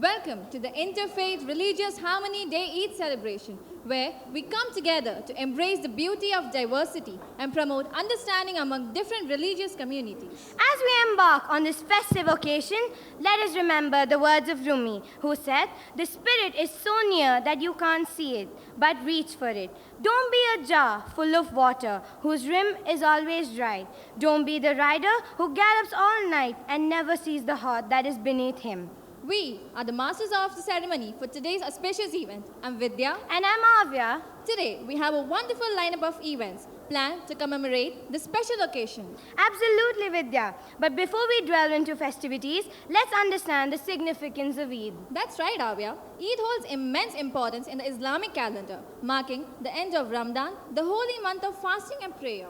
Welcome to the Interfaith Religious Harmony Day Eid celebration, where we come together to embrace the beauty of diversity and promote understanding among different religious communities. As we embark on this festive occasion, let us remember the words of Rumi, who said, "The Spirit is so near that you can't see it, but reach for it. Don't be a jar full of water whose rim is always dry. Don't be the rider who gallops all night and never sees the heart that is beneath him." We are the masters of the ceremony for today's auspicious event. I'm Vidya. And I'm Avya. Today, we have a wonderful lineup of events planned to commemorate the special occasion. Absolutely, Vidya. But before we delve into festivities, let's understand the significance of Eid. That's right, Avya. Eid holds immense importance in the Islamic calendar, marking the end of Ramadan, the holy month of fasting and prayer.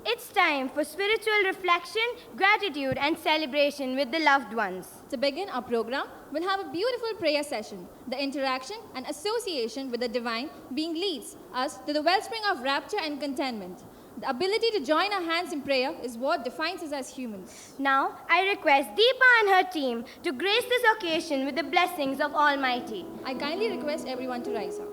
It's time for spiritual reflection, gratitude, and celebration with the loved ones. To begin our program, we'll have a beautiful prayer session. The interaction and association with the divine being leads us to the wellspring of rapture and contentment. The ability to join our hands in prayer is what defines us as humans. Now, I request Deepa and her team to grace this occasion with the blessings of Almighty. I kindly request everyone to rise up.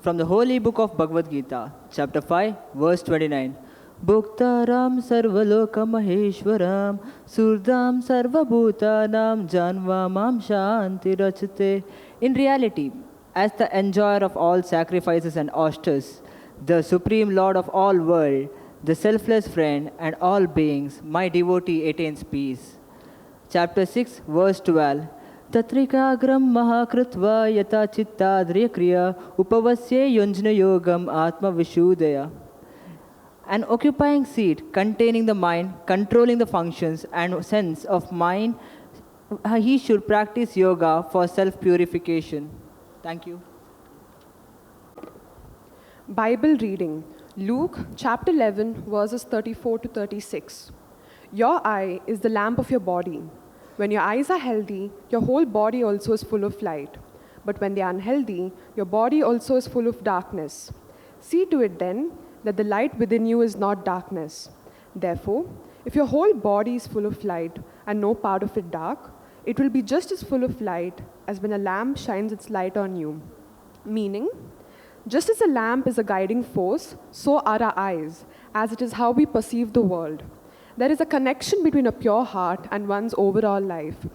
From the Holy Book of Bhagavad Gita, Chapter 5, Verse 29. Bhuktaram sarvaloka maheshwaram surdam sarvabhutanam janva mam shanti rachate. In reality, as the enjoyer of all sacrifices and osters, the supreme Lord of all world, the selfless friend and all beings, my devotee attains peace. Chapter 6, Verse 12. Tatrikagram mahakritva yata chittadriya kriya upavasye yunjna yogam atma vishudaya. An occupying seat containing the mind, controlling the functions and sense of mind, he should practice yoga for self-purification. Thank you. Bible reading, Luke chapter 11, verses 34 to 36. Your eye is the lamp of your body. When your eyes are healthy, your whole body also is full of light. But when they are unhealthy, your body also is full of darkness. See to it then that the light within you is not darkness. Therefore, if your whole body is full of light and no part of it dark, it will be just as full of light as when a lamp shines its light on you. Meaning, just as a lamp is a guiding force, so are our eyes, as it is how we perceive the world. There is a connection between a pure heart and one's overall life.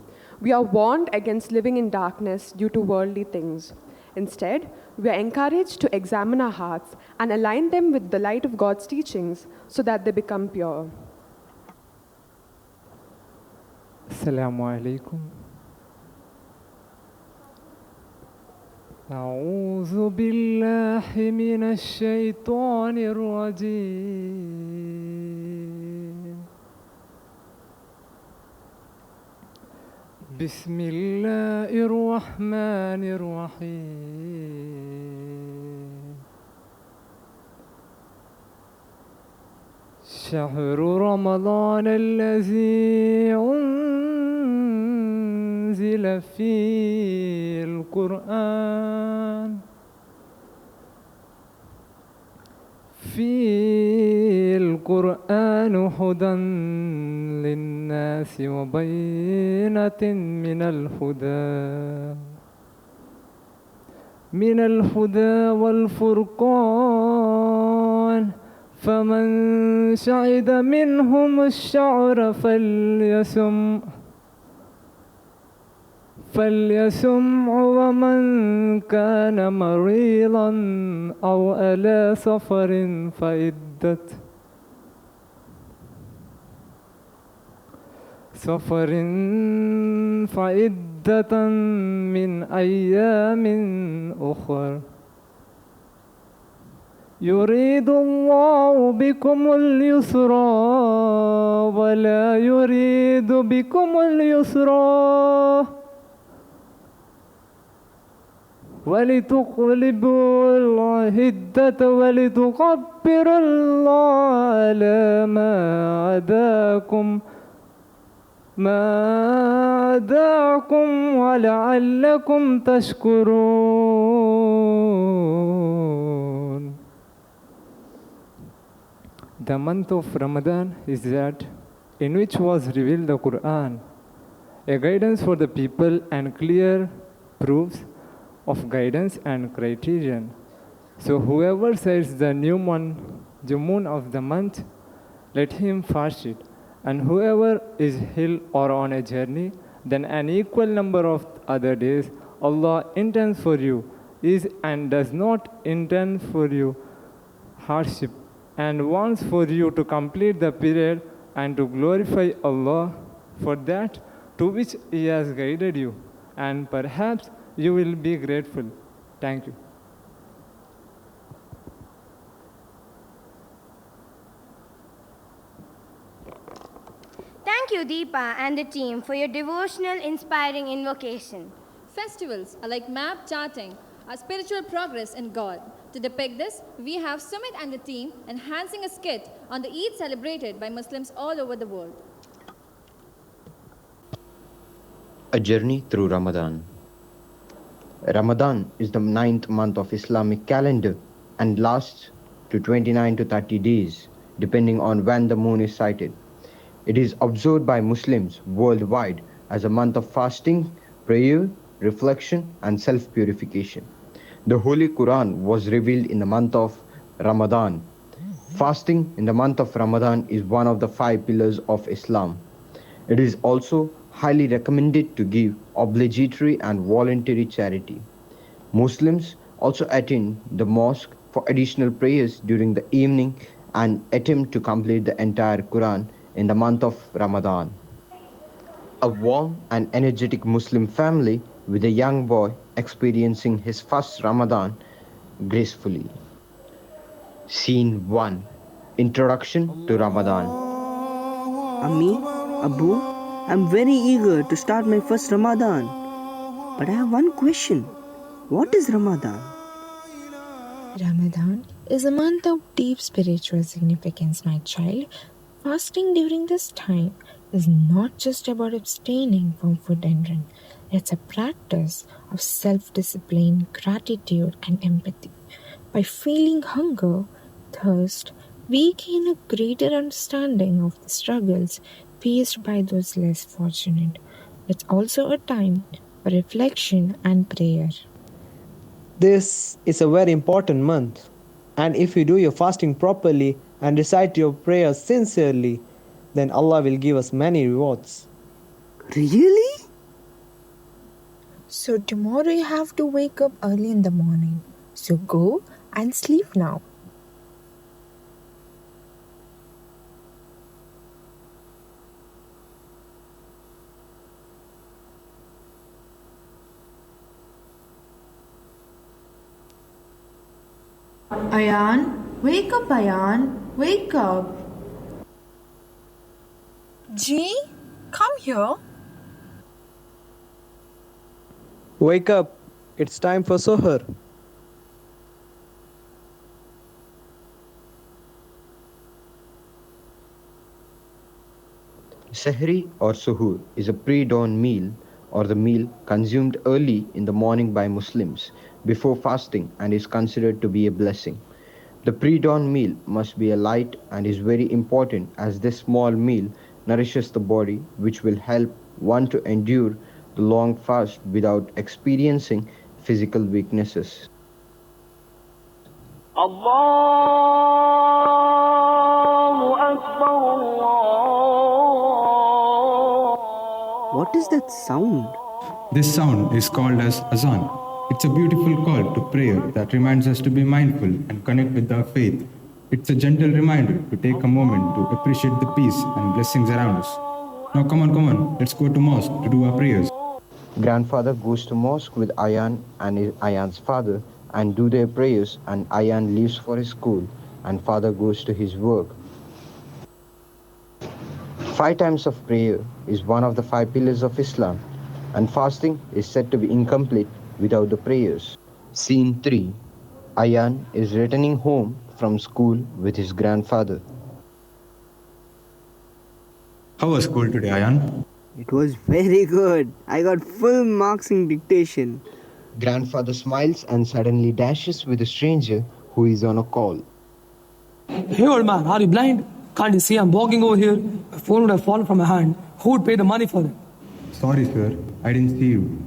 We are warned against living in darkness due to worldly things. Instead, we are encouraged to examine our hearts and align them with the light of God's teachings so that they become pure. السلام عليكم. أعوذ بالله من الشيطان الرجيم. بسم الله الرحمن الرحيم. شهر رمضان الذي أنزل فيه القرآن هدى للناس وبينة من الهدى والفرقان فمن شهد منهم الشهر فليصم ومن كان مريضا أو على سفر فعدة من أيام أخر يريد الله بكم اليسر ولا يريد بكم اليسر ولتقلبوا العدة ولتكبروا الله على ما عداكم ولعلكم تشكرون. The month of Ramadan is that in which was revealed the Quran, a guidance for the people and clear proofs of guidance and criterion. So whoever says the new moon of the month, let him fast it. And whoever is ill or on a journey, then an equal number of other days Allah intends for you is and does not intend for you hardship, and wants for you to complete the period and to glorify Allah for that to which He has guided you, and perhaps you will be grateful. Thank you. Thank you, Deepa and the team, for your devotional, inspiring invocation. Festivals are like map charting our spiritual progress in God. To depict this, we have Sumit and the team enhancing a skit on the Eid celebrated by Muslims all over the world. A journey through Ramadan. Ramadan is the 9th month of Islamic calendar and lasts to 29 to 30 days, depending on when the moon is sighted. It is observed by Muslims worldwide as a month of fasting, prayer, reflection, and self-purification. The Holy Quran was revealed in the month of Ramadan. Fasting in the month of Ramadan is one of the 5 pillars of Islam. It is also highly recommended to give obligatory and voluntary charity. Muslims also attend the mosque for additional prayers during the evening and attempt to complete the entire Quran in the month of Ramadan. A warm and energetic Muslim family with a young boy experiencing his first Ramadan gracefully. Scene 1. Introduction to Ramadan. Ammi, Abu, I'm very eager to start my first Ramadan. But I have one question. What is Ramadan? Ramadan is a month of deep spiritual significance, my child. Fasting during this time is not just about abstaining from food and drink. It's a practice of self-discipline, gratitude, and empathy. By feeling hunger, thirst, we gain a greater understanding of the struggles faced by those less fortunate. It's also a time for reflection and prayer. This is a very important month, and if you do your fasting properly and recite your prayers sincerely, then Allah will give us many rewards. Really? So tomorrow you have to wake up early in the morning. So go and sleep now. Ayan, wake up, Ayan, wake up. G, come here. Wake up, it's time for Sohar. Sehri or suhoor is a pre-dawn meal or the meal consumed early in the morning by Muslims before fasting and is considered to be a blessing. The pre-dawn meal must be a light and is very important as this small meal nourishes the body, which will help one to endure the long fast without experiencing physical weaknesses. What is that sound? This sound is called as azan. It's a beautiful call to prayer that reminds us to be mindful and connect with our faith. It's a gentle reminder to take a moment to appreciate the peace and blessings around us. Now come on, let's go to mosque to do our prayers. Grandfather goes to mosque with Ayan and Ayan's father and do their prayers, and Ayan leaves for his school and father goes to his work. 5 times of prayer is one of the 5 pillars of Islam, and fasting is said to be incomplete without the prayers. Scene 3. Ayan is returning home from school with his grandfather. How was school today, Ayan? It was very good. I got full marks in dictation. Grandfather smiles and suddenly dashes with a stranger who is on a call. Hey old man, are you blind? Can't you see I'm walking over here? My phone would have fallen from my hand. Who would pay the money for it? Sorry, sir, I didn't see you.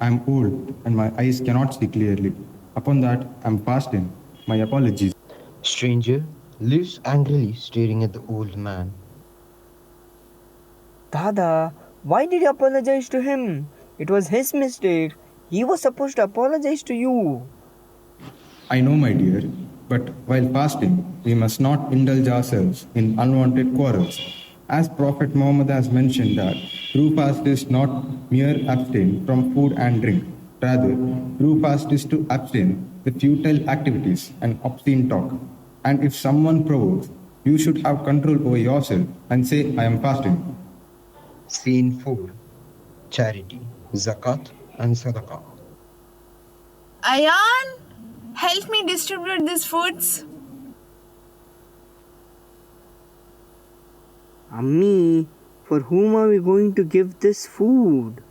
I'm old and my eyes cannot see clearly. Upon that, I'm fasting. My apologies. Stranger leaves angrily staring at the old man. Dada, why did you apologize to him? It was his mistake. He was supposed to apologize to you. I know, my dear, but while fasting, we must not indulge ourselves in unwanted quarrels. As Prophet Muhammad has mentioned that true fast is not mere abstain from food and drink. Rather, true fast is to abstain the futile activities and obscene talk. And if someone provokes, you should have control over yourself and say, I am fasting. Scene 4. Charity, Zakat and Sadaqah. Ayan, help me distribute these foods. Ammi, for whom are we going to give this food?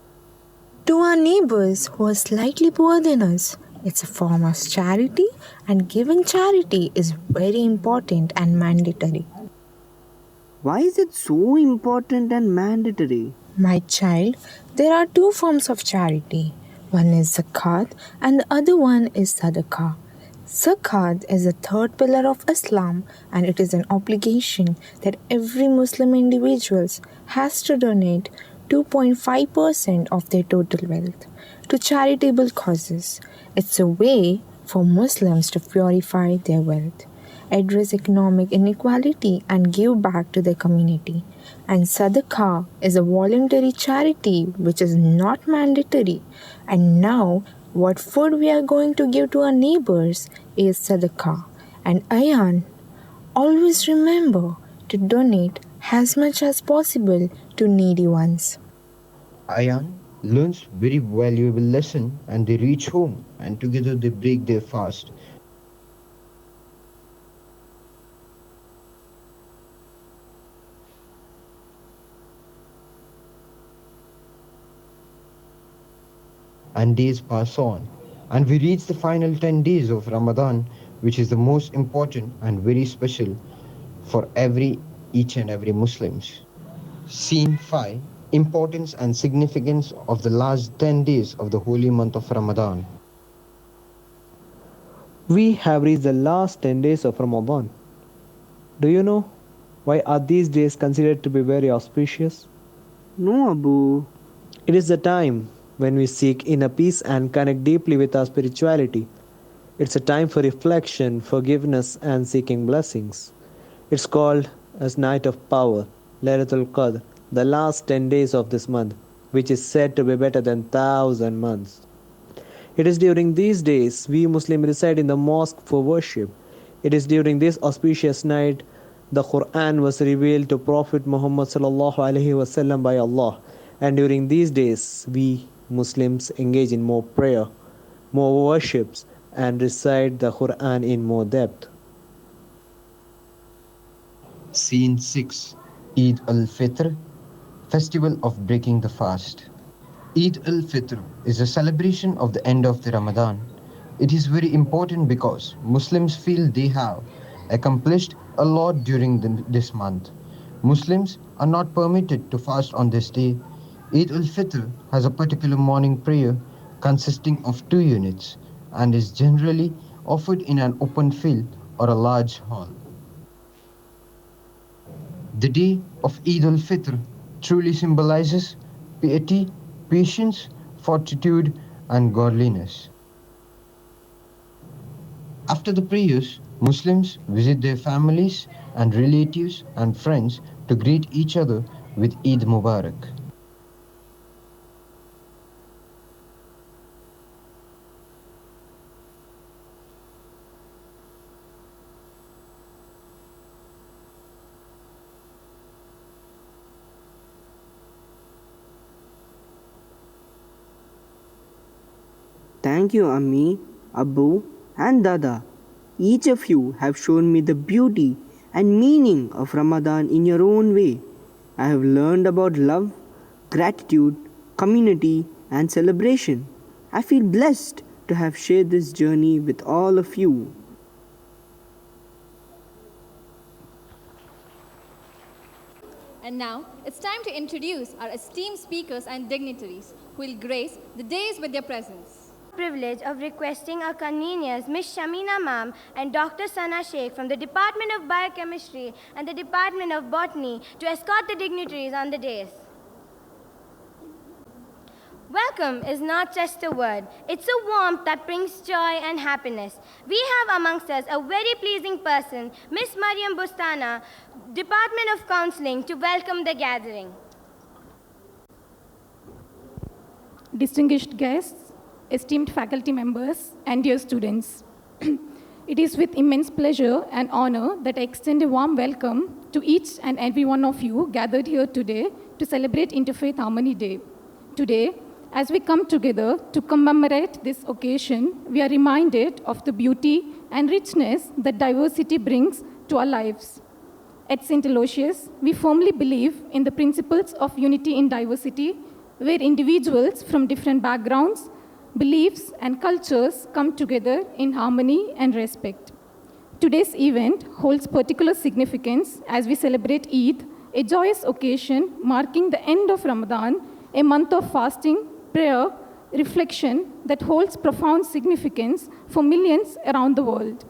To our neighbors who are slightly poorer than us. It's a form of charity, and giving charity is very important and mandatory. Why is it so important and mandatory? My child, there are 2 forms of charity. One is zakat and the other one is sadaqah. Zakat is the 3rd pillar of Islam, and it is an obligation that every Muslim individual has to donate 2.5% of their total wealth to charitable causes. It's a way for Muslims to purify their wealth, address economic inequality, and give back to their community. And Sadaqah is a voluntary charity which is not mandatory. And now, what food we are going to give to our neighbors is Sadaqah. And Ayan, always remember to donate as much as possible to needy ones. Ayan learns very valuable lesson and they reach home and together they break their fast. And days pass on. And we reach the final 10 days of Ramadan, which is the most important and very special for each and every Muslims. Scene 5. Importance and significance of the last 10 days of the holy month of Ramadan. We have reached the last 10 days of Ramadan. Do you know why are these days considered to be very auspicious? No, Abu. It is the time when we seek inner peace and connect deeply with our spirituality. It's a time for reflection, forgiveness, and seeking blessings. It's called as Night of Power, Laylatul Qadr, the last 10 days of this month, which is said to be better than 1,000 months. It is during these days we Muslims reside in the mosque for worship. It is during this auspicious night the Quran was revealed to Prophet Muhammad sallallahu alaihi wasallam by Allah. And during these days we Muslims engage in more prayer, more worships, and recite the Quran in more depth. Scene 6. Eid-Ul-Fitr, Festival of Breaking the Fast. Eid-Ul-Fitr is a celebration of the end of the Ramadan. It is very important because Muslims feel they have accomplished a lot during this month. Muslims are not permitted to fast on this day. Eid-Ul-Fitr has a particular morning prayer consisting of 2 units and is generally offered in an open field or a large hall. The day of Eid-Ul-Fitr truly symbolizes piety, patience, fortitude, and godliness. After the prayers, Muslims visit their families and relatives and friends to greet each other with Eid Mubarak. Thank you, Ammi, Abu, and Dada. Each of you have shown me the beauty and meaning of Ramadan in your own way. I have learned about love, gratitude, community, and celebration. I feel blessed to have shared this journey with all of you. And now, it's time to introduce our esteemed speakers and dignitaries who will grace the days with their presence. Privilege of requesting our conveners Ms. Shamina Ma'am and Dr. Sana Sheikh from the Department of Biochemistry and the Department of Botany to escort the dignitaries on the dais. Welcome is not just a word, it's a warmth that brings joy and happiness. We have amongst us a very pleasing person, Ms. Mariam Bustana, Department of Counseling, to welcome the gathering. Distinguished guests, esteemed faculty members, and dear students. It is with immense pleasure and honor that I extend a warm welcome to each and every one of you gathered here today to celebrate Interfaith Harmony Day. Today, as we come together to commemorate this occasion, we are reminded of the beauty and richness that diversity brings to our lives. At St. Aloysius, we firmly believe in the principles of unity in diversity, where individuals from different backgrounds, beliefs, and cultures come together in harmony and respect. Today's event holds particular significance as we celebrate Eid, a joyous occasion marking the end of Ramadan, a month of fasting, prayer, reflection that holds profound significance for millions around the world.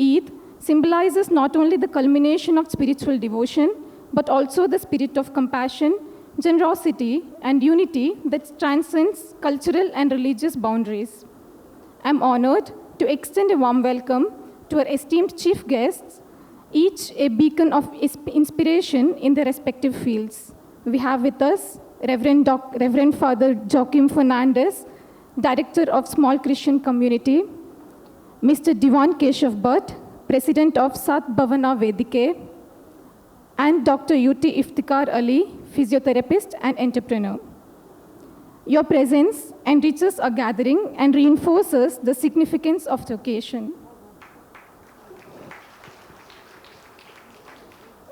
Eid symbolizes not only the culmination of spiritual devotion, but also the spirit of compassion, generosity, and unity that transcends cultural and religious boundaries. I'm honored to extend a warm welcome to our esteemed chief guests, each a beacon of inspiration in their respective fields. We have with us Reverend Father Joaquim Fernandez, Director of Small Christian Community, Mr. Diwan Keshav Bhatt, President of Sat Bhavana Vedike, and Dr. U.T. Iftikhar Ali, physiotherapist and entrepreneur. Your presence enriches our gathering and reinforces the significance of the occasion.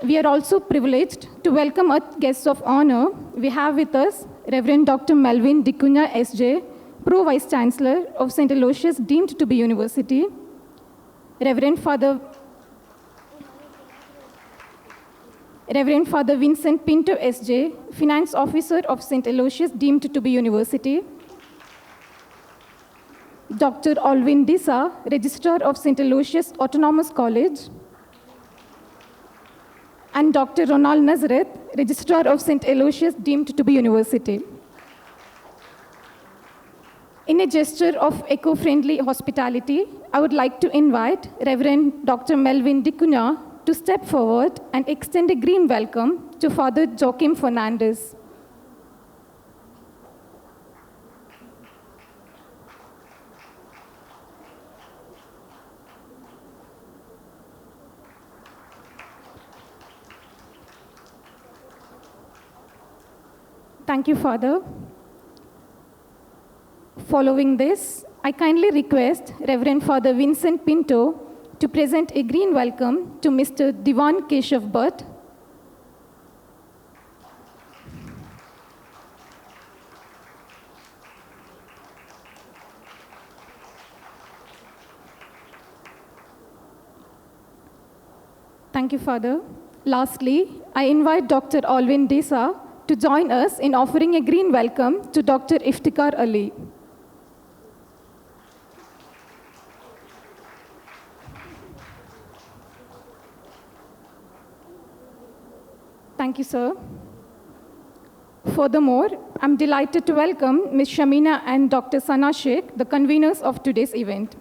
We are also privileged to welcome our guests of honor. We have with us Reverend Dr. Melvin Dicunya, S.J., Pro Vice Chancellor of St. Aloysius deemed to be University, Reverend Father Vincent Pinto S.J., Finance Officer of St. Aloysius deemed to be University, Dr. Alvin Disa, Registrar of St. Aloysius Autonomous College, and Dr. Ronald Nazareth, Registrar of St. Aloysius deemed to be University. In a gesture of eco-friendly hospitality, I would like to invite Reverend Dr. Melvin Dicunya to step forward and extend a green welcome to Father Joaquim Fernandez. Thank you, Father. Following this, I kindly request Reverend Father Vincent Pinto to present a green welcome to Mr. Divan Keshav Bhatt. Thank you, Father. Lastly, I invite Dr. Alvin Desa to join us in offering a green welcome to Dr. Iftikhar Ali. Thank you, sir. Furthermore, I'm delighted to welcome Ms. Shamina and Dr. Sana Sheikh, the conveners of today's event.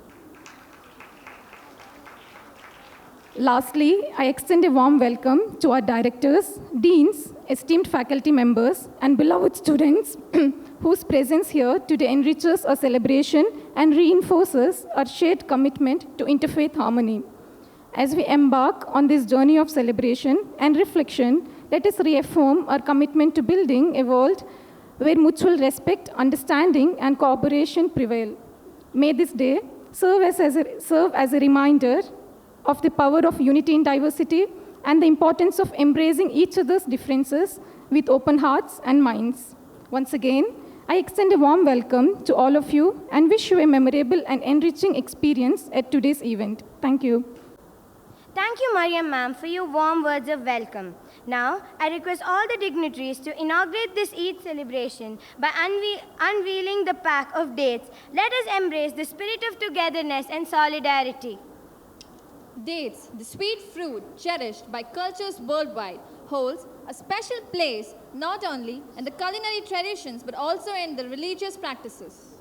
Lastly, I extend a warm welcome to our directors, deans, esteemed faculty members, and beloved students whose presence here today enriches our celebration and reinforces our shared commitment to interfaith harmony. As we embark on this journey of celebration and reflection, let us reaffirm our commitment to building a world where mutual respect, understanding, and cooperation prevail. May this day serve as a reminder of the power of unity in diversity and the importance of embracing each other's differences with open hearts and minds. Once again, I extend a warm welcome to all of you and wish you a memorable and enriching experience at today's event. Thank you. Thank you, Mariam ma'am, for your warm words of welcome. Now, I request all the dignitaries to inaugurate this Eid celebration by unveiling the pack of dates. Let us embrace the spirit of togetherness and solidarity. Dates, the sweet fruit cherished by cultures worldwide, holds a special place not only in the culinary traditions but also in the religious practices.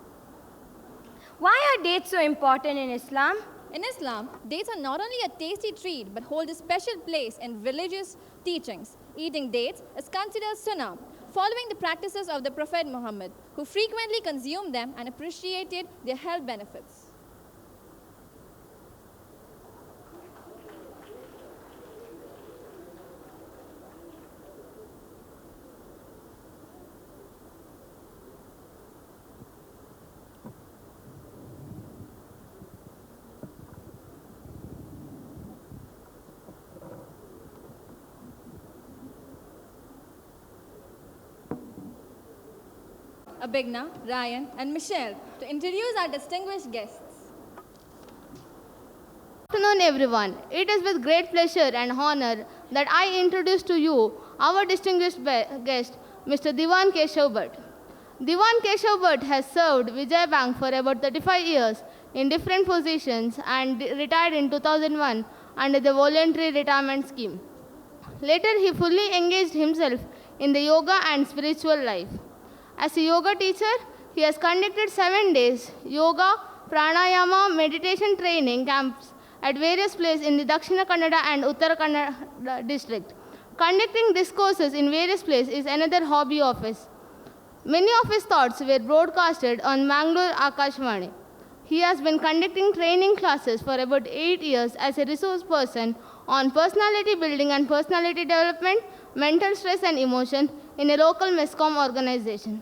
Why are dates so important in Islam? In Islam, dates are not only a tasty treat but hold a special place in religious teachings. Eating dates is considered sunnah, following the practices of the Prophet Muhammad, who frequently consumed them and appreciated their health benefits. Abigna, Ryan, and Michelle to introduce our distinguished guests. Good afternoon, everyone. It is with great pleasure and honor that I introduce to you our distinguished guest, Mr. Divan Keshav Bhatt. Divan Keshav Bhatt has served Vijay Bank for about 35 years in different positions and retired in 2001 under the voluntary retirement scheme. Later, he fully engaged himself in the yoga and spiritual life. As a yoga teacher, he has conducted 7 days yoga, pranayama, meditation training camps at various places in the Dakshina Kannada and Uttara Kannada district. Conducting discourses in various places is another hobby of his. Many of his thoughts were broadcasted on Mangalore Akashvani. He has been conducting training classes for about 8 years as a resource person on personality building and personality development, mental stress and emotion in a local MESCOM organization.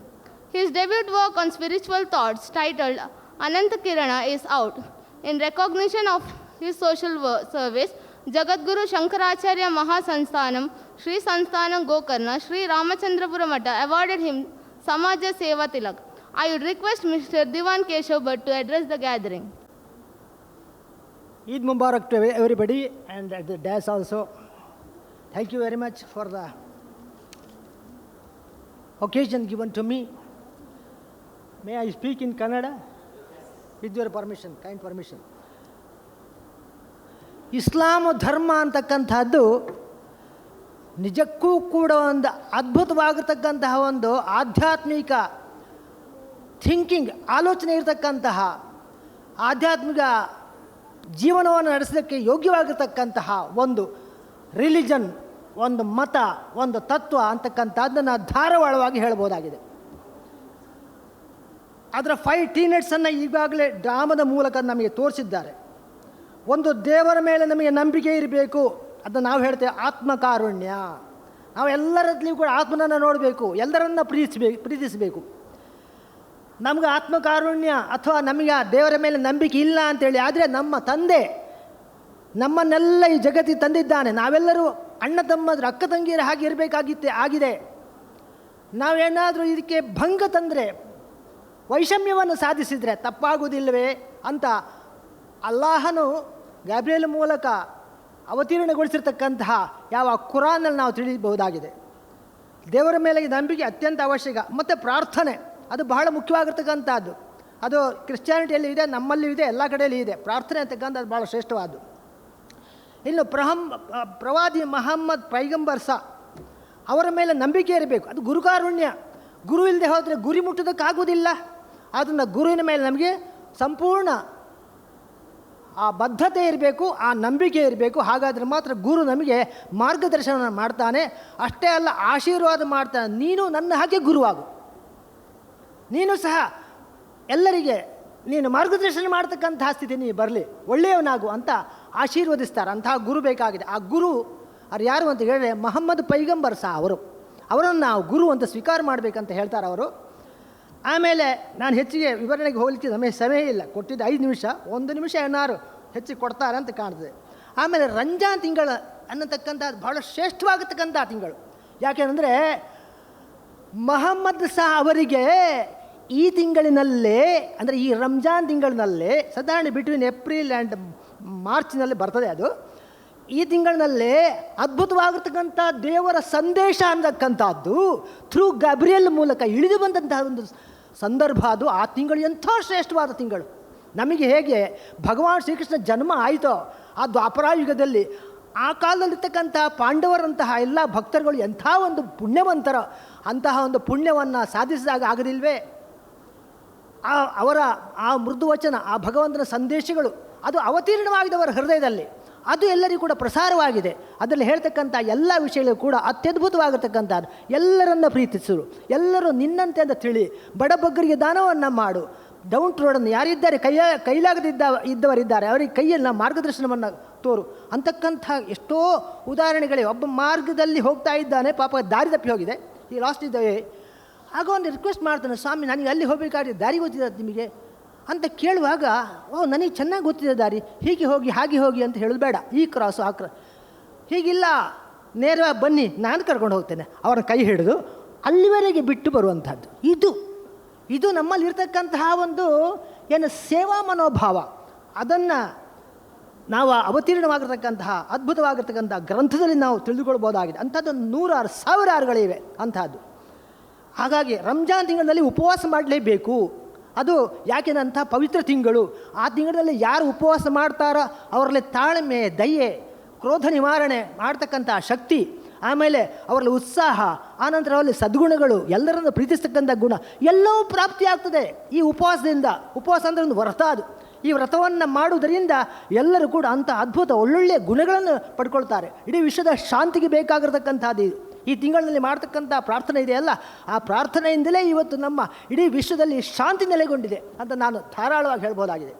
His debut work on spiritual thoughts titled Ananta Kirana is out. In recognition of his social service, Jagadguru Shankaracharya Mahasansthanam, Sri Sansthanam Gokarna, Sri Ramachandrapura Matta awarded him Samaja Seva Tilak. I would request Mr. Diwan Keshav Bhatt to address the gathering. Eid Mubarak to everybody and at the dais also. Thank you very much for the occasion given to me. May I speak in Kannada? With your permission, kind permission. ಇಸ್ಲಾಂ ಧರ್ಮ ಅಂತಕ್ಕಂಥದ್ದು ನಿಜಕ್ಕೂ ಕೂಡ ಒಂದು ಅದ್ಭುತವಾಗಿರ್ತಕ್ಕಂತಹ ಒಂದು ಆಧ್ಯಾತ್ಮಿಕ thinking, ಆಲೋಚನೆ ಇರತಕ್ಕಂತಹ ಆಧ್ಯಾತ್ಮಿಕ ಜೀವನವನ್ನು ನಡೆಸೋದಕ್ಕೆ ಯೋಗ್ಯವಾಗಿರ್ತಕ್ಕಂತಹ ಒಂದು ರಿಲಿಜನ್, ಒಂದು ಮತ, ಒಂದು ತತ್ವ ಅಂತಕ್ಕಂಥದ್ದನ್ನು ಧಾರಾವಾಳವಾಗಿ ಹೇಳ್ಬೋದಾಗಿದೆ. ಅದರ 5 ಟೀನೆಟ್ಸನ್ನು ಈಗಾಗಲೇ ಡ್ರಾಮದ ಮೂಲಕ ನಮಗೆ ತೋರಿಸಿದ್ದಾರೆ. ಒಂದು ದೇವರ ಮೇಲೆ ನಮಗೆ ನಂಬಿಕೆ ಇರಬೇಕು, ಅದನ್ನು ನಾವು ಹೇಳ್ತೇವೆ ಆತ್ಮಕಾರುಣ್ಯ. ನಾವು ಎಲ್ಲರಲ್ಲಿಯೂ ಕೂಡ ಆತ್ಮನನ್ನು ನೋಡಬೇಕು, ಎಲ್ಲರನ್ನ ಪ್ರೀತಿಸಬೇಕು. ನಮಗೆ ಆತ್ಮಕಾರುಣ್ಯ ಅಥವಾ ನಮಗೆ ದೇವರ ಮೇಲೆ ನಂಬಿಕೆ ಇಲ್ಲ ಅಂತೇಳಿ ಆದರೆ ನಮ್ಮ ತಂದೆ ನಮ್ಮನ್ನೆಲ್ಲ ಈ ಜಗತ್ತಿಗೆ ತಂದಿದ್ದಾನೆ. ನಾವೆಲ್ಲರೂ ಅಣ್ಣ ತಮ್ಮದ್ರು, ಅಕ್ಕ ತಂಗಿಯರ ಹಾಗೆ ಆಗಿದೆ. ನಾವೇನಾದರೂ ಇದಕ್ಕೆ ಭಂಗ ತಂದರೆ, ವೈಷಮ್ಯವನ್ನು ಸಾಧಿಸಿದರೆ ತಪ್ಪಾಗುವುದಿಲ್ಲವೇ ಅಂತ ಅಲ್ಲಾಹನು ಗ್ಯಾಬ್ರಿಯಲ್ ಮೂಲಕ ಅವತೀರ್ಣಗೊಳಿಸಿರ್ತಕ್ಕಂತಹ ಯಾವ ಕುರಾನಲ್ಲಿ ನಾವು ತಿಳಿಯಬಹುದಾಗಿದೆ. ದೇವರ ಮೇಲೆ ನಂಬಿಕೆ ಅತ್ಯಂತ ಅವಶ್ಯಕ. ಮತ್ತು ಪ್ರಾರ್ಥನೆ ಅದು ಬಹಳ ಮುಖ್ಯವಾಗಿರ್ತಕ್ಕಂಥದ್ದು. ಅದು ಕ್ರಿಶ್ಚಿಯಾನಿಟಿಯಲ್ಲಿ ಇದೆ, ನಮ್ಮಲ್ಲಿಯೂ ಇದೆ, ಎಲ್ಲ ಕಡೆಯಲ್ಲೂ ಇದೆ. ಪ್ರಾರ್ಥನೆ ಅಂತಕ್ಕಂಥದ್ದು ಭಾಳ ಶ್ರೇಷ್ಠವಾದ್ದು. ಇನ್ನು ಪ್ರವಾದಿ ಮಹಮ್ಮದ್ ಪೈಗಂಬರ್ ಅವರ ಮೇಲೆ ನಂಬಿಕೆ ಇರಬೇಕು. ಅದು ಗುರುಕಾರುಣ್ಯ. ಗುರು ಇಲ್ಲದೆ ಹೋದರೆ ಗುರಿ ಮುಟ್ಟೋದಕ್ಕಾಗೋದಿಲ್ಲ. ಅದನ್ನು ಗುರುವಿನ ಮೇಲೆ ನಮಗೆ ಸಂಪೂರ್ಣ ಆ ಬದ್ಧತೆ ಇರಬೇಕು, ಆ ನಂಬಿಕೆ ಇರಬೇಕು. ಹಾಗಾದರೆ ಮಾತ್ರ ಗುರು ನಮಗೆ ಮಾರ್ಗದರ್ಶನ ಮಾಡ್ತಾನೆ. ಅಷ್ಟೇ ಅಲ್ಲ, ಆಶೀರ್ವಾದ ಮಾಡ್ತಾನೆ. ನೀನು ನನ್ನ ಹಾಗೆ ಗುರುವಾಗು, ನೀನು ಸಹ ಎಲ್ಲರಿಗೆ ನೀನು ಮಾರ್ಗದರ್ಶನ ಮಾಡ್ತಕ್ಕಂತಹ ಸ್ಥಿತಿ ನೀ ಬರಲಿ, ಒಳ್ಳೆಯವನಾಗು ಅಂತ ಆಶೀರ್ವದಿಸ್ತಾರೆ. ಅಂತಹ ಗುರು ಬೇಕಾಗಿದೆ. ಆ ಗುರು ಅವ್ರು ಯಾರು ಅಂತ ಹೇಳಿದ್ರೆ ಮೊಹಮ್ಮದ್ ಪೈಗಂಬರ್ ಅವರನ್ನು ನಾವು ಗುರು ಅಂತ ಸ್ವೀಕಾರ ಮಾಡಬೇಕಂತ ಹೇಳ್ತಾರೆ ಅವರು. ಆಮೇಲೆ ನಾನು ಹೆಚ್ಚಿಗೆ ವಿವರಣೆಗೆ ಹೋಗಲಿಕ್ಕೆ ನಮಗೆ ಸಮಯ ಇಲ್ಲ, ಕೊಟ್ಟಿದ್ದು 5 ನಿಮಿಷ, 1 ನಿಮಿಷ ಏನಾರು ಹೆಚ್ಚಿಗೆ ಕೊಡ್ತಾರೆ ಅಂತ ಕಾಣ್ತದೆ. ಆಮೇಲೆ ರಂಜಾನ್ ತಿಂಗಳು ಅನ್ನತಕ್ಕಂಥದ್ದು ಬಹಳ ಶ್ರೇಷ್ಠವಾಗಿರ್ತಕ್ಕಂಥ ತಿಂಗಳು. ಯಾಕೆಂದರೆ ಮೊಹಮ್ಮದ್ ಅವರಿಗೆ ಈ ತಿಂಗಳಿನಲ್ಲೇ, ಅಂದರೆ ಈ ರಂಜಾನ್ ತಿಂಗಳಿನಲ್ಲೇ, ಸಾಧಾರಣ ಬಿಟ್ವೀನ್ ಏಪ್ರಿಲ್ ಆ್ಯಂಡ್ ಮಾರ್ಚ್ನಲ್ಲಿ ಬರ್ತದೆ ಅದು. ಈ ತಿಂಗಳಿನಲ್ಲೇ ಅದ್ಭುತವಾಗಿರ್ತಕ್ಕಂಥ ದೇವರ ಸಂದೇಶ ಅನ್ನತಕ್ಕಂಥದ್ದು ಥ್ರೂ ಗ್ಯಾಬ್ರಿಯಲ್ ಮೂಲಕ ಇಳಿದು ಬಂದಂತಹ ಒಂದು ಸಂದರ್ಭ ಅದು. ಆ ತಿಂಗಳು ಎಂಥ ಶ್ರೇಷ್ಠವಾದ ತಿಂಗಳು. ನಮಗೆ ಹೇಗೆ ಭಗವಾನ್ ಶ್ರೀಕೃಷ್ಣ ಜನ್ಮ ಆಯಿತೋ ಆ ದ್ವಾಪರಾಯುಗದಲ್ಲಿ ಆ ಕಾಲದಲ್ಲಿರ್ತಕ್ಕಂಥ ಪಾಂಡವರಂತಹ ಎಲ್ಲ ಭಕ್ತರುಗಳು ಎಂಥ ಒಂದು ಪುಣ್ಯವಂತರ, ಅಂತಹ ಒಂದು ಪುಣ್ಯವನ್ನು ಸಾಧಿಸಿದಾಗ ಆಗದಿಲ್ವೇ? ಅವರ ಆ ಮೃದು ವಚನ, ಆ ಭಗವಂತನ ಸಂದೇಶಗಳು ಅದು ಅವತೀರ್ಣವಾಗಿದವರ ಹೃದಯದಲ್ಲಿ, ಅದು ಎಲ್ಲರಿಗೂ ಕೂಡ ಪ್ರಸಾರವಾಗಿದೆ. ಅದರಲ್ಲಿ ಹೇಳ್ತಕ್ಕಂಥ ಎಲ್ಲ ವಿಷಯಗಳು ಕೂಡ ಅತ್ಯದ್ಭುತವಾಗಿರ್ತಕ್ಕಂಥದ್ದು. ಎಲ್ಲರನ್ನ ಪ್ರೀತಿಸು, ಎಲ್ಲರೂ ನಿನ್ನಂತೆ ಅಂತ ತಿಳಿ, ಬಡಬಗ್ಗರಿಗೆ ದಾನವನ್ನು ಮಾಡು, ಡೌನ್ ರೋಡನ್ನು ಯಾರಿದ್ದಾರೆ ಇದ್ದವರಿದ್ದಾರೆ ಅವರಿಗೆ ಕೈಯಲ್ಲಿ ಮಾರ್ಗದರ್ಶನವನ್ನು ತೋರು ಅಂತಕ್ಕಂಥ ಎಷ್ಟೋ ಉದಾಹರಣೆಗಳಿವೆ. ಒಬ್ಬ ಮಾರ್ಗದಲ್ಲಿ ಹೋಗ್ತಾ ಇದ್ದಾನೆ, ಪಾಪ ದಾರಿ ತಪ್ಪಿ ಹೋಗಿದೆ, ಈ ಲಾಸ್ಟ್ ಇದ್ದಾವೆ. ಆಗ ಒಂದು ರಿಕ್ವೆಸ್ಟ್ ಮಾಡ್ತಾನೆ, ಸ್ವಾಮಿ ನನಗೆ ಅಲ್ಲಿ ಹೋಗಬೇಕಾದ್ರೆ ದಾರಿ ಗೊತ್ತಿದೆ ನಿಮಗೆ ಅಂತ ಕೇಳುವಾಗ, ನನಗೆ ಚೆನ್ನಾಗಿ ಗೊತ್ತಿದೆ ದಾರಿ, ಹೀಗೆ ಹೋಗಿ ಹಾಗೆ ಹೋಗಿ ಅಂತ ಹೇಳೋದು ಬೇಡ, ಈ ಕ್ರಾಸು ಆ ಹೀಗಿಲ್ಲ, ನೇರವಾಗಿ ಬನ್ನಿ ನಾನು ಕರ್ಕೊಂಡು ಹೋಗ್ತೇನೆ. ಅವರ ಕೈ ಹಿಡಿದು ಅಲ್ಲಿವರೆಗೆ ಬಿಟ್ಟು ಬರುವಂಥದ್ದು. ಇದು ನಮ್ಮಲ್ಲಿರ್ತಕ್ಕಂತಹ ಒಂದು ಏನು ಸೇವಾ ಮನೋಭಾವ, ಅದನ್ನು ನಾವು ಅವತೀರ್ಣವಾಗಿರ್ತಕ್ಕಂತಹ ಅದ್ಭುತವಾಗಿರ್ತಕ್ಕಂಥ ಗ್ರಂಥದಲ್ಲಿ ನಾವು ತಿಳಿದುಕೊಳ್ಬೋದಾಗಿದೆ. ಅಂಥದ್ದು 100,000 ಅಂಥದ್ದು. ಹಾಗಾಗಿ ರಂಜಾನ್ ತಿಂಗಳಲ್ಲಿ ಉಪವಾಸ ಮಾಡಲೇಬೇಕು. ಅದು ಯಾಕೆಂದಂಥ ಪವಿತ್ರ ತಿಂಗಳು. ಆ ತಿಂಗಳಲ್ಲಿ ಯಾರು ಉಪವಾಸ ಮಾಡ್ತಾರೋ ಅವರಲ್ಲಿ ತಾಳ್ಮೆ, ದಯೆ, ಕ್ರೋಧ ನಿವಾರಣೆ ಮಾಡ್ತಕ್ಕಂಥ ಶಕ್ತಿ, ಆಮೇಲೆ ಅವರಲ್ಲಿ ಉತ್ಸಾಹ, ಆನಂತರ ಅವರಲ್ಲಿ ಸದ್ಗುಣಗಳು, ಎಲ್ಲರನ್ನು ಪ್ರೀತಿಸ್ತಕ್ಕಂಥ ಗುಣ ಎಲ್ಲವೂ ಪ್ರಾಪ್ತಿಯಾಗ್ತದೆ ಈ ಉಪವಾಸದಿಂದ. ಉಪವಾಸ ಅಂದರೆ ಒಂದು ವ್ರತ. ಅದು ಈ ವ್ರತವನ್ನು ಮಾಡುವುದರಿಂದ ಎಲ್ಲರೂ ಕೂಡ ಅಂಥ ಅದ್ಭುತ ಒಳ್ಳೊಳ್ಳೆಯ ಗುಣಗಳನ್ನು ಪಡ್ಕೊಳ್ತಾರೆ. ಇಡೀ ವಿಶ್ವದ ಶಾಂತಿಗೆ ಬೇಕಾಗಿರತಕ್ಕಂಥದ್ದು ಇದು. ಈ ತಿಂಗಳಿನಲ್ಲಿ ಮಾಡ್ತಕ್ಕಂಥ ಪ್ರಾರ್ಥನೆ ಇದೆಯಲ್ಲ, ಆ ಪ್ರಾರ್ಥನೆಯಿಂದಲೇ ಇವತ್ತು ನಮ್ಮ ಇಡೀ ವಿಶ್ವದಲ್ಲಿ ಶಾಂತಿ ನೆಲೆಗೊಂಡಿದೆ ಅಂತ ನಾನು ಧಾರಾಳವಾಗಿ ಹೇಳ್ಬೋದಾಗಿದೆ.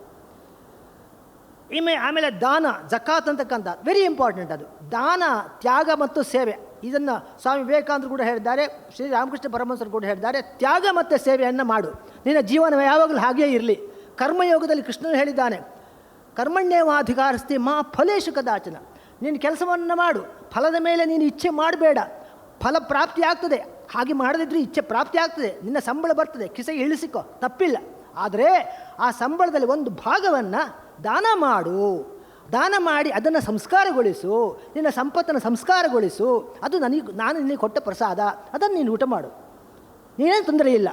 ಆಮೇಲೆ ದಾನ, ಜಕಾತ್ ಅಂತಕ್ಕಂಥ ವೆರಿ ಇಂಪಾರ್ಟೆಂಟ್. ಅದು ದಾನ, ತ್ಯಾಗ ಮತ್ತು ಸೇವೆ. ಇದನ್ನು ಸ್ವಾಮಿ ವಿವೇಕಾನಂದರು ಕೂಡ ಹೇಳಿದ್ದಾರೆ, ಶ್ರೀ ರಾಮಕೃಷ್ಣ ಪರಮಹಂಸರು ಕೂಡ ಹೇಳಿದ್ದಾರೆ. ತ್ಯಾಗ ಮತ್ತು ಸೇವೆಯನ್ನು ಮಾಡು, ನಿನ್ನ ಜೀವನ ಯಾವಾಗಲೂ ಹಾಗೇ ಇರಲಿ. ಕರ್ಮಯೋಗದಲ್ಲಿ ಕೃಷ್ಣನು ಹೇಳಿದ್ದಾನೆ, ಕರ್ಮಣ್ಯೇವಾಧಿಕಾರಸ್ತಿ ಮಾ ಫಲೇಶು ಕದಾಚನ. ನೀನು ಕೆಲಸವನ್ನು ಮಾಡು, ಫಲದ ಮೇಲೆ ನೀನು ಇಚ್ಛೆ ಮಾಡಬೇಡ, ಫಲ ಪ್ರಾಪ್ತಿ ಆಗ್ತದೆ. ಹಾಗೆ ಮಾಡದಿದ್ರೂ ಇಚ್ಛೆ ಪ್ರಾಪ್ತಿ ಆಗ್ತದೆ, ನಿನ್ನ ಸಂಬಳ ಬರ್ತದೆ, ಕಿಸೆಗೆ ಇಳಿಸಿಕೋ, ತಪ್ಪಿಲ್ಲ. ಆದರೆ ಆ ಸಂಬಳದಲ್ಲಿ ಒಂದು ಭಾಗವನ್ನು ದಾನ ಮಾಡು, ದಾನ ಮಾಡಿ ಅದನ್ನು ಸಂಸ್ಕಾರಗೊಳಿಸು, ನಿನ್ನ ಸಂಪತ್ತನ್ನು ಸಂಸ್ಕಾರಗೊಳಿಸು. ಅದು ನಾನು ನಿನಗೆ ಕೊಟ್ಟ ಪ್ರಸಾದ, ಅದನ್ನು ನೀನು ಊಟ ಮಾಡು, ನೀನೇನು ತೊಂದರೆ ಇಲ್ಲ.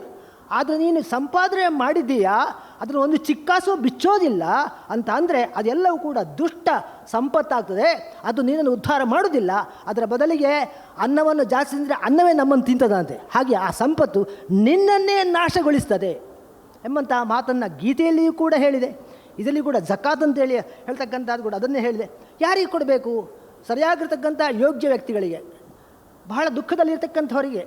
ಆದರೆ ನೀನು ಸಂಪಾದನೆ ಮಾಡಿದ್ದೀಯಾ, ಅದನ್ನು ಒಂದು ಚಿಕ್ಕಾಸು ಬಿಚ್ಚೋದಿಲ್ಲ ಅಂತ ಅಂದರೆ ಅದೆಲ್ಲವೂ ಕೂಡ ದುಷ್ಟ ಸಂಪತ್ತಾಗ್ತದೆ. ಅದು ನೀನನ್ನು ಉದ್ಧಾರ ಮಾಡೋದಿಲ್ಲ. ಅದರ ಬದಲಿಗೆ ಅನ್ನವನ್ನು ಜಾಸ್ತಿ ತಿಂದರೆ ಅನ್ನವೇ ನಮ್ಮನ್ನು ತಿಂತದಂತೆ. ಹಾಗೆ ಆ ಸಂಪತ್ತು ನಿನ್ನನ್ನೇ ನಾಶಗೊಳಿಸ್ತದೆ ಎಂಬಂಥ ಮಾತನ್ನು ಗೀತೆಯಲ್ಲಿಯೂ ಕೂಡ ಹೇಳಿದೆ. ಇದರಲ್ಲಿ ಕೂಡ ಜಕಾತ್ ಅಂತೇಳಿ ಹೇಳ್ತಕ್ಕಂಥದ್ದು ಕೂಡ ಅದನ್ನೇ ಹೇಳಿದೆ. ಯಾರಿಗೆ ಕೊಡಬೇಕು? ಸರಿಯಾಗಿರ್ತಕ್ಕಂಥ ಯೋಗ್ಯ ವ್ಯಕ್ತಿಗಳಿಗೆ, ಬಹಳ ದುಃಖದಲ್ಲಿರ್ತಕ್ಕಂಥವರಿಗೆ,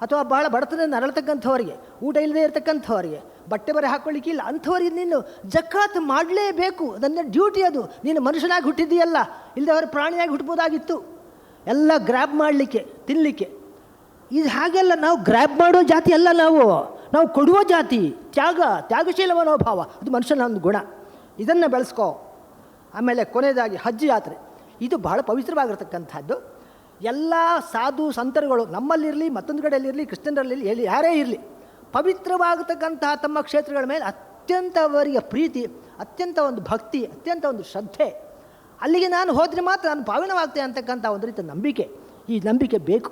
ಅಥವಾ ಬಹಳ ಬಡತನದಿಂದ ನರಳತಕ್ಕಂಥವರಿಗೆ, ಊಟ ಇಲ್ಲದೆ ಇರತಕ್ಕಂಥವರಿಗೆ, ಬಟ್ಟೆ ಬರೆ ಹಾಕ್ಕೊಳ್ಳಿಕ್ಕಿಲ್ಲ ಅಂಥವರಿಗೆ ನೀನು ಜಕಾತ್ ಮಾಡಲೇಬೇಕು. ಅದನ್ನು ಡ್ಯೂಟಿ. ಅದು ನೀನು ಮನುಷ್ಯನಾಗಿ ಹುಟ್ಟಿದ್ದೀಯಲ್ಲ, ಇಲ್ಲದೆ ಅವರು ಪ್ರಾಣಿಯಾಗಿ ಹುಟ್ಟಬೋದಾಗಿತ್ತು. ಎಲ್ಲ ಗ್ರ್ಯಾಬ್ ಮಾಡಲಿಕ್ಕೆ, ತಿನ್ನಲಿಕ್ಕೆ. ಇದು ಹಾಗೆಲ್ಲ ನಾವು ಗ್ರ್ಯಾಬ್ ಮಾಡೋ ಜಾತಿ ಅಲ್ಲ, ನಾವು ಕೊಡುವ ಜಾತಿ. ತ್ಯಾಗಶೀಲ ಮನೋಭಾವ ಅದು ಮನುಷ್ಯನ ಒಂದು ಗುಣ. ಇದನ್ನು ಬೆಳೆಸ್ಕೋ. ಆಮೇಲೆ ಕೊನೆಯದಾಗಿ ಹಜ್ ಯಾತ್ರೆ, ಇದು ಬಹಳ ಪವಿತ್ರವಾಗಿರ್ತಕ್ಕಂಥದ್ದು. ಎಲ್ಲ ಸಾಧು ಸಂತರುಗಳು ನಮ್ಮಲ್ಲಿರಲಿ, ಮತ್ತೊಂದು ಕಡೆಯಲ್ಲಿರಲಿ, ಕ್ರಿಶ್ಚಿಯನ್ರಲ್ಲಿರಲಿ, ಯಾರೇ ಇರಲಿ, ಪವಿತ್ರವಾಗತಕ್ಕಂತಹ ತಮ್ಮ ಕ್ಷೇತ್ರಗಳ ಮೇಲೆ ಅತ್ಯಂತ ಅವರಿಗೆ ಪ್ರೀತಿ, ಅತ್ಯಂತ ಒಂದು ಭಕ್ತಿ, ಅತ್ಯಂತ ಒಂದು ಶ್ರದ್ಧೆ. ಅಲ್ಲಿಗೆ ನಾನು ಹೋದರೆ ಮಾತ್ರ ನಾನು ಪಾವನವಾಗ್ತೇನೆ ಅಂತಕ್ಕಂಥ ಒಂದು ರೀತಿಯ ನಂಬಿಕೆ. ಈ ನಂಬಿಕೆ ಬೇಕು.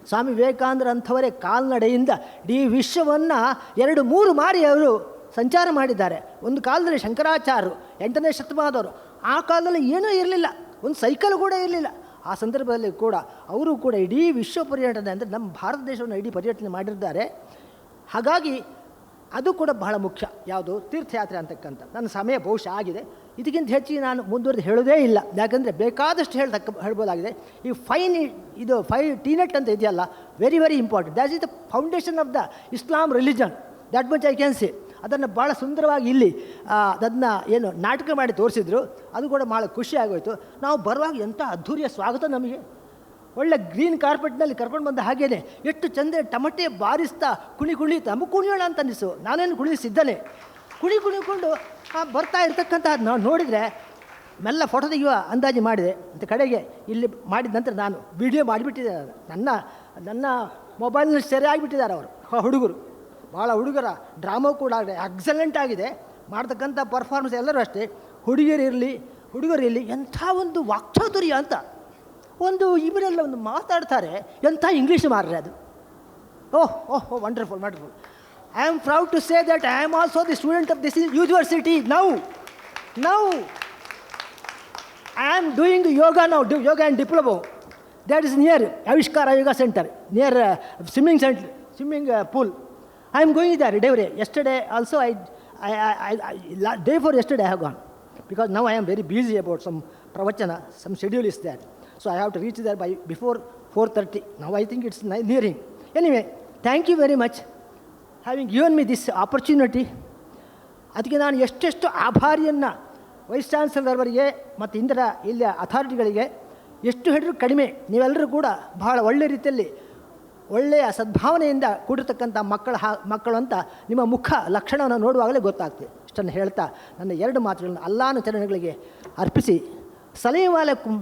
ಸ್ವಾಮಿ ವಿವೇಕಾನಂದರು ಅಂಥವರೇ ಕಾಲ್ನಡೆಯಿಂದ ಇಡೀ ವಿಶ್ವವನ್ನು 2-3 ಬಾರಿ ಅವರು ಸಂಚಾರ ಮಾಡಿದ್ದಾರೆ. ಒಂದು ಕಾಲದಲ್ಲಿ ಶಂಕರಾಚಾರ್ಯರು 8ನೇ ಶತಮಾನದವರು, ಆ ಕಾಲದಲ್ಲಿ ಏನೂ ಇರಲಿಲ್ಲ, ಒಂದು ಸೈಕಲ್ ಕೂಡ ಇರಲಿಲ್ಲ. ಆ ಸಂದರ್ಭದಲ್ಲಿ ಕೂಡ ಅವರು ಕೂಡ ಇಡೀ ವಿಶ್ವ ಪರ್ಯಟನೆ ಅಂದರೆ ನಮ್ಮ ಭಾರತ ದೇಶವನ್ನು ಇಡೀ ಪರ್ಯಟನೆ ಮಾಡಿದ್ದಾರೆ. ಹಾಗಾಗಿ ಅದು ಕೂಡ ಬಹಳ ಮುಖ್ಯ. ಯಾವುದು? ತೀರ್ಥಯಾತ್ರೆ ಅಂತಕ್ಕಂಥ. ನನ್ನ ಸಮಯ ಬಹುಶಃ ಆಗಿದೆ. ಇದಕ್ಕಿಂತ ಹೆಚ್ಚಿಗೆ ನಾನು ಮುಂದುವರೆದು ಹೇಳೋದೇ ಇಲ್ಲ, ಯಾಕಂದರೆ ಬೇಕಾದಷ್ಟು ಹೇಳ್ಬೋದಾಗಿದೆ. ಈ 5 T-net ಅಂತ ಇದೆಯಲ್ಲ, very very important. That is the foundation of the Islam religion. That much I can say. ಅದನ್ನು ಭಾಳ ಸುಂದರವಾಗಿ ಇಲ್ಲಿ ಅದನ್ನು ಏನು ನಾಟಕ ಮಾಡಿ ತೋರಿಸಿದ್ರು, ಅದು ಕೂಡ ಭಾಳ ಖುಷಿ ಆಗೋಯಿತು. ನಾವು ಬರುವಾಗ ಎಂಥ ಅದ್ಧೂರಿಯ ಸ್ವಾಗತ ನಮಗೆ. ಒಳ್ಳೆ ಗ್ರೀನ್ ಕಾರ್ಪೆಟ್ನಲ್ಲಿ ಕರ್ಕೊಂಡು ಬಂದ ಹಾಗೇನೆ ಎಷ್ಟು ಚಂದ ಟಮಟೆ ಬಾರಿಸ್ತಾ ಕುಣಿ ನಮಗೆ ಕುಣಿಯೋಣ ಅಂತ ಅನ್ನಿಸು. ನಾನೇನು ಕುಣಿಸಿದ್ದಾನೆ, ಕುಣಿಕೊಂಡು ಬರ್ತಾ ಇರ್ತಕ್ಕಂಥ ನಾವು ನೋಡಿದರೆ ಮೆಲ್ಲ ಫೋಟೋ ತೆಗೆಯುವ ಅಂದಾಜು ಮಾಡಿದೆ ಅಂತ. ಕಡೆಗೆ ಇಲ್ಲಿ ಮಾಡಿದ ನಂತರ ನಾನು ವಿಡಿಯೋ ಮಾಡಿಬಿಟ್ಟಿದ್ದಾರೆ. ನನ್ನ ಮೊಬೈಲ್ನಲ್ಲಿ ಸೆರೆ ಆಗಿಬಿಟ್ಟಿದ್ದಾರೆ ಅವರು ಹುಡುಗರು. ಭಾಳ ಹುಡುಗರ ಡ್ರಾಮಾ ಕೂಡ ಆಗಿದೆ, ಎಕ್ಸಲೆಂಟ್ ಆಗಿದೆ. ಮಾಡ್ತಕ್ಕಂಥ ಪರ್ಫಾರ್ಮೆನ್ಸ್ ಎಲ್ಲರೂ ಅಷ್ಟೇ, ಹುಡುಗರಿರಲಿ ಎಂಥ ಒಂದು ವಾಕ್ಚಾತುರ್ಯ ಅಂತ. ಇವರೆಲ್ಲ ಒಂದು ಮಾತಾಡ್ತಾರೆ, ಎಂಥ ಇಂಗ್ಲೀಷ್ ಮಾರ್ರೆ ಅದು. Oh wonderful. I am proud to say that I am also the student of this university now. I am doing yoga now, yoga and diploma. That is near Avishkara yoga centre, near swimming pool. I am going there every day. Yesterday also, day before yesterday I have gone. Because now I am very busy about some pravachana, some schedule is there. So I have to reach there before 4:30. Now I think it's nearing. Anyway, thank you very much having given me this opportunity. ಅದಕ್ಕೆ ನಾನು ಎಷ್ಟೆಷ್ಟು ಆಭಾರಿಯನ್ನು wise ಚಾನ್ಸಲರ್ವರಿಗೆ ಮತ್ತು ಇಲ್ಲಿಯ ಅಥಾರಿಟಿಗಳಿಗೆ ಎಷ್ಟು ಹೇಳಿದ್ರು ಕಡಿಮೆ. ನೀವೆಲ್ಲರೂ ಕೂಡ ಬಹಳ ಒಳ್ಳೆಯ ರೀತಿಯಲ್ಲಿ ಒಳ್ಳೆಯ ಸದ್ಭಾವನೆಯಿಂದ ಕೂಡಿರ್ತಕ್ಕಂಥ ಮಕ್ಕಳು ಅಂತ ನಿಮ್ಮ ಮುಖ ಲಕ್ಷಣವನ್ನು ನೋಡುವಾಗಲೇ ಗೊತ್ತಾಗ್ತದೆ. ಇಷ್ಟನ್ನು ಹೇಳ್ತಾ ನನ್ನ 2 ಮಾತುಗಳನ್ನು ಅಲ್ಲಾಹನ ಚರಣಗಳಿಗೆ ಅರ್ಪಿಸಿ ಸಲಾಮ್ ಅಲೈಕುಂ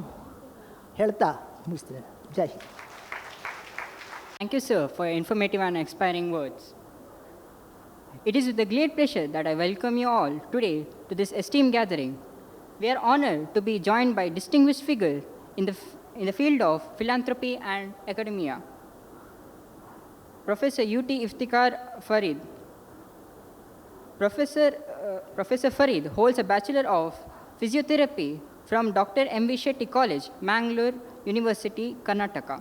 ಹೇಳ್ತಾ ಮುಗಿಸ್ತೇನೆ. ಜೈ Hind. Thank you, sir, for your informative and inspiring words. It is with a great pleasure that I welcome you all today to this esteemed gathering. We are honored to be joined by distinguished figures in the field of philanthropy and academia. Professor U.T. Iftikhar Farid. Professor Farid holds a Bachelor of Physiotherapy from Dr. M.V. Shetty College, Mangalore University, Karnataka,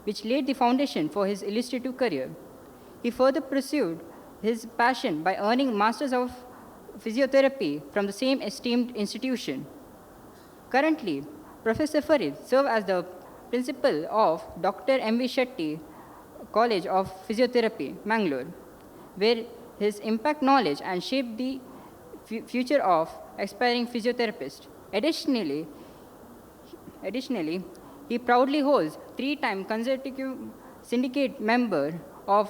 which laid the foundation for his illustrative career. He further pursued his passion by earning Masters of Physiotherapy from the same esteemed institution. Currently, Professor Farid serves as the principal of Dr. M.V. Shetty College of Physiotherapy, Mangalore, where his impact knowledge and shaped the future of aspiring physiotherapists. Additionally, he proudly holds 3-time consecutive syndicate member of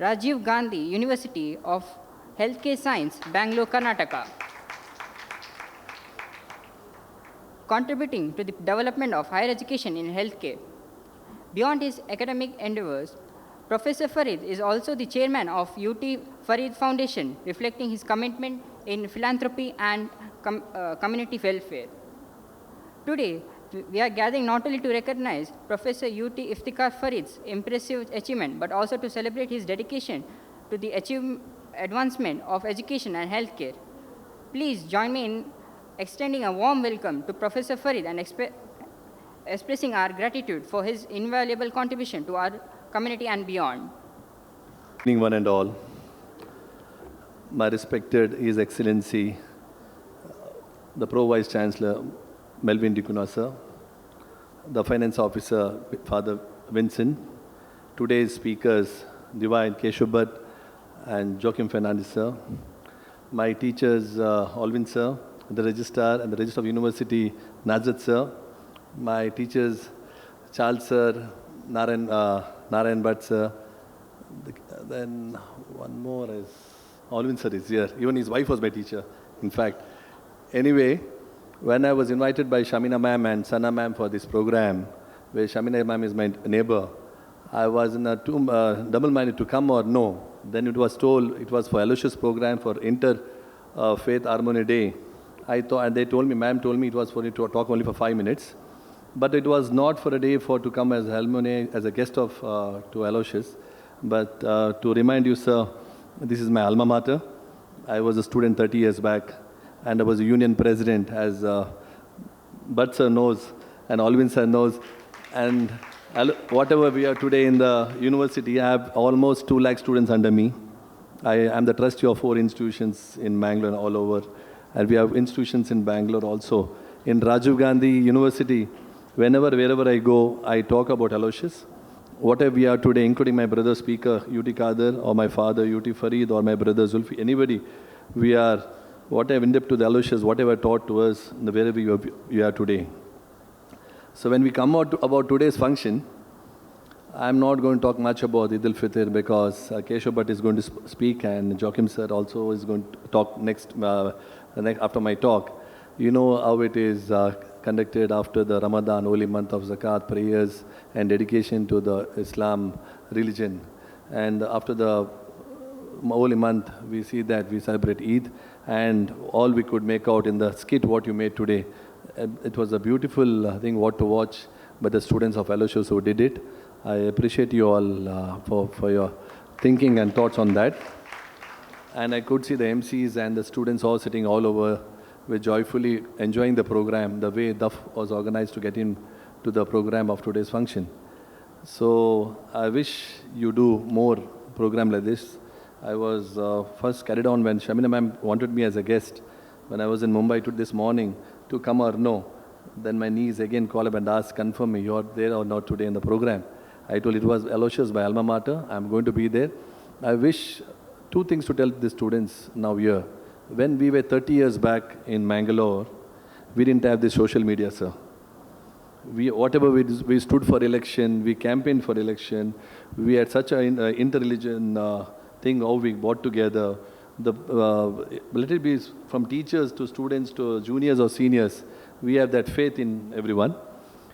Rajiv Gandhi University of Healthcare Science, Bangalore, Karnataka, contributing to the development of higher education in healthcare. Beyond his academic endeavors, Professor Farid is also the chairman of UT Farid Foundation, reflecting his commitment in philanthropy and community welfare. Today, we are gathering not only to recognize Professor UT Iftikhar Farid's impressive achievement, but also to celebrate his dedication to the advancement of education and healthcare. Please join me in extending a warm welcome to Professor Farid and expressing our gratitude for his invaluable contribution to our community and beyond. Good evening, one and all. My respected His Excellency, the Pro Vice Chancellor, Melvin Dikuna, sir, the Finance Officer, Father Vincent, today's speakers, Divine Keshubat and Joachim Fernandez, sir, my teachers, Alvin, sir, the Registrar and the Registrar of University, Nazat, sir, my teachers, Charles, sir, Narayan Bhatt, sir, then one more is, Alvin, sir, is here. Even his wife was my teacher, in fact. Anyway, when I was invited by Shamina ma'am and Sana ma'am for this program, where Shamina ma'am is my neighbor, I was in a double-minded to come or no. Then it was told it was for Aloysius program for Faith Harmony Day. I thought, and they told me, ma'am told me it was for me to talk only for 5 minutes. But it was not for a day to come as Harmony, as a guest of to Aloysius. But to remind you, sir, this is my alma mater. I was a student 30 years back, and I was a union president, as Bhatt sir knows, and Alvin sir knows. And whatever we are today in the university, I have almost 2 lakh students under me. I am the trustee of 4 institutions in Bangalore and all over. And we have institutions in Bangalore also. In Rajiv Gandhi University, wherever I go, I talk about Aloysius. Whatever we are today, including my brother speaker, UT Kader, or my father, UT Farid, or my brother Zulfi, anybody, we are, whatever indebted to the Aloysius, whatever taught to us, wherever we are today. So when we come out about today's function, I'm not going to talk much about Eid-Ul-Fitr because Keshav Bhatt is going to speak and Joachim sir also is going to talk next after my talk. You know how it is conducted after the Ramadan, holy month of Zakat, prayers and dedication to the Islam religion. And after the holy month, we see that we celebrate Eid, and all we could make out in the skit what you made today. It was a beautiful thing what to watch by the students of Aloysius who did it. I appreciate you all for your thinking and thoughts on that. And I could see the MCs and the students all sitting all over, were joyfully enjoying the program, the way DUF was organized to get in to the program of today's function. So I wish you do more program like this. I was first carried on when Shamina ma'am wanted me as a guest. When I was in Mumbai this morning to come or no. Then my niece again called up and asked, confirm me, you're there or not today in the program. I told it was Aloysius by alma mater. I'm going to be there. I wish 2 things to tell the students now here. When we were 30 years back in Mangalore, we didn't have this social media, sir. Whatever we stood for election, we campaigned for election, we had such an inter-religion thing, how we brought together. Let it be from teachers to students to juniors or seniors, we have that faith in everyone.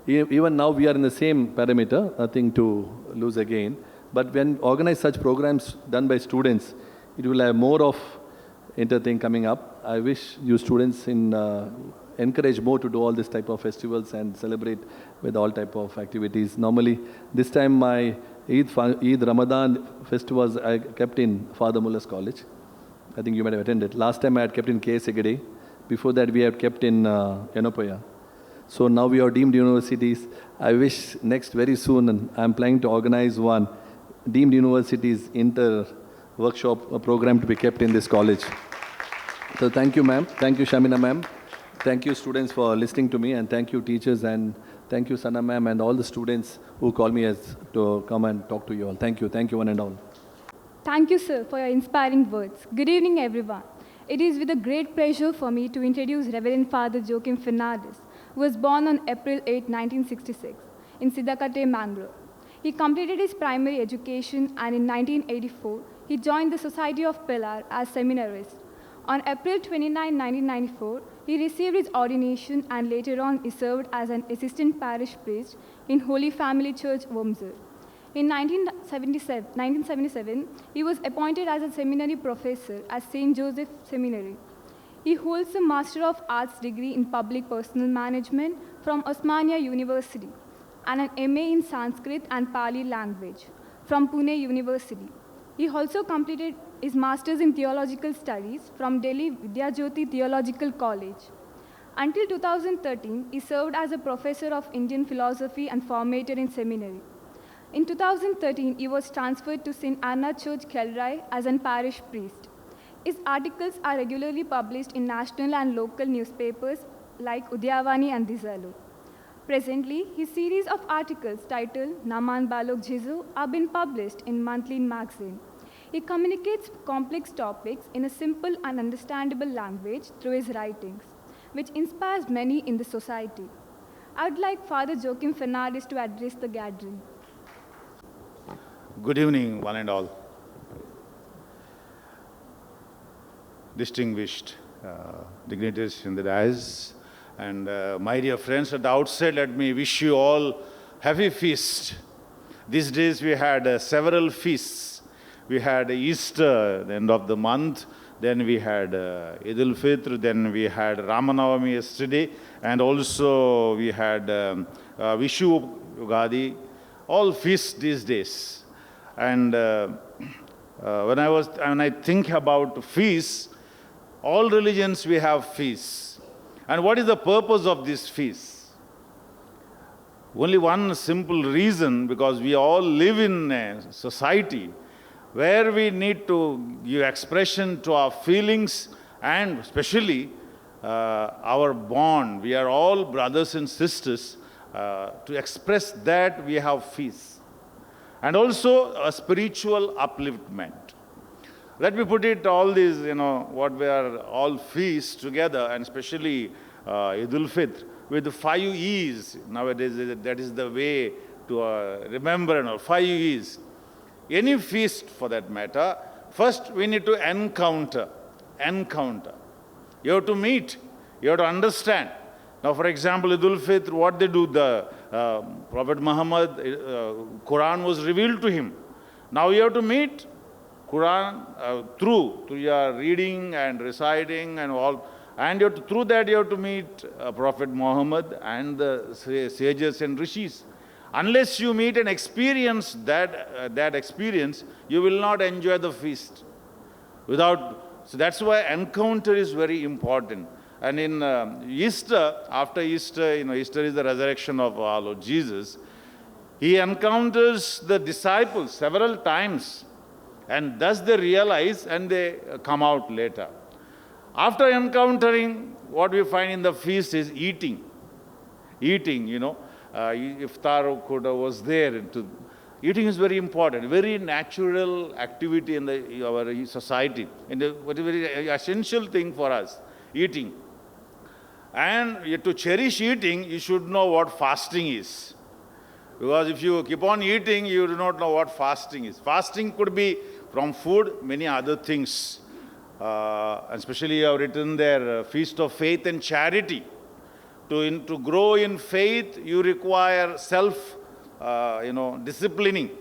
Even now we are in the same parameter, nothing to lose again. But when organize such programs done by students, it will have more of thing coming up. I wish you students encourage more to do all this type of festivals and celebrate with all type of activities. Normally, this time my Eid Ramadan festivals I kept in Father Muller's College. I think you might have attended. Last time I had kept in K.S. Hegde. Before that we had kept in Yanopaya. So now we are deemed universities. I wish next very soon, and I'm planning to organize one deemed universities inter-workshop program to be kept in this college. So thank you, ma'am. Thank you, Shamina ma'am. Thank you, students, for listening to me, and thank you, teachers, and thank you, Sana ma'am, and all the students who call me to come and talk to you all. Thank you, one and all. Thank you, sir, for your inspiring words. Good evening, everyone. It is with a great pleasure for me to introduce Reverend Father Joachim Fernandez, who was born on April 8, 1966, in Sidakate, Mangalore. He completed his primary education, and in 1984, he joined the Society of Pilar as seminarist. On April 29, 1994, he received his ordination, and later on he served as an assistant parish priest in Holy Family Church, Wormser. In 1977, he was appointed as a seminary professor at St. Joseph Seminary. He holds a Master of Arts degree in Public Personal Management from Osmania University and an MA in Sanskrit and Pali language from Pune University. He also completed his Master's in Theological Studies from Delhi Vidyajyoti Theological College. Until 2013, he served as a professor of Indian philosophy and formator in seminary. In 2013, he was transferred to St. Anna Church, Kelrai as an parish priest. His articles are regularly published in national and local newspapers like Udyavani and Dizalo. Presently, his series of articles titled Naman Balok Jizu are being published in monthly magazine. He communicates complex topics in a simple and understandable language through his writings, which inspires many in the society. I would like Father Joachim Fernandez to address the gathering. Good evening, one and all. Distinguished dignitaries in the dais, and my dear friends, at the outset, let me wish you all happy feast. These days we had several feasts. We had Easter, the end of the month, then we had Eid-Ul-Fitr, then we had Ramanavami yesterday, and also we had Vishu Ugadi, all feasts these days. And when I think about feasts, all religions we have feasts. And what is the purpose of these feasts? Only one simple reason, because we all live in a society where we need to give expression to our feelings and especially our bond. We are all brothers and sisters. To express that, we have feasts. And also a spiritual upliftment. Let me put it all these, what we are all feasts together, and especially Eid-Ul-Fitr, with 5 E's. Nowadays, that is the way to remember, 5 E's. Any feast for that matter, first we need to encounter. You have to meet, you have to understand. Now, for example, Eid-Ul-Fitr, what they do, the Prophet Muhammad, Quran was revealed to him. Now you have to meet Quran through your reading and reciting and all. And through that you have to meet Prophet Muhammad and the sages and rishis. Unless you meet and experience that experience, you will not enjoy the feast. So that's why encounter is very important. And in Easter, after Easter, Easter is the resurrection of our Lord Jesus. He encounters the disciples several times, and thus they realize and they come out later. After encountering, what we find in the feast is eating. Iftar was there. Eating is very important, very natural activity in our society, and a very essential thing for us, eating. And to cherish eating, you should know what fasting is. Because if you keep on eating, you do not know what fasting is. Fasting could be from food, many other things. Especially you have written there, Feast of Faith and Charity. To grow in faith, you require disciplining.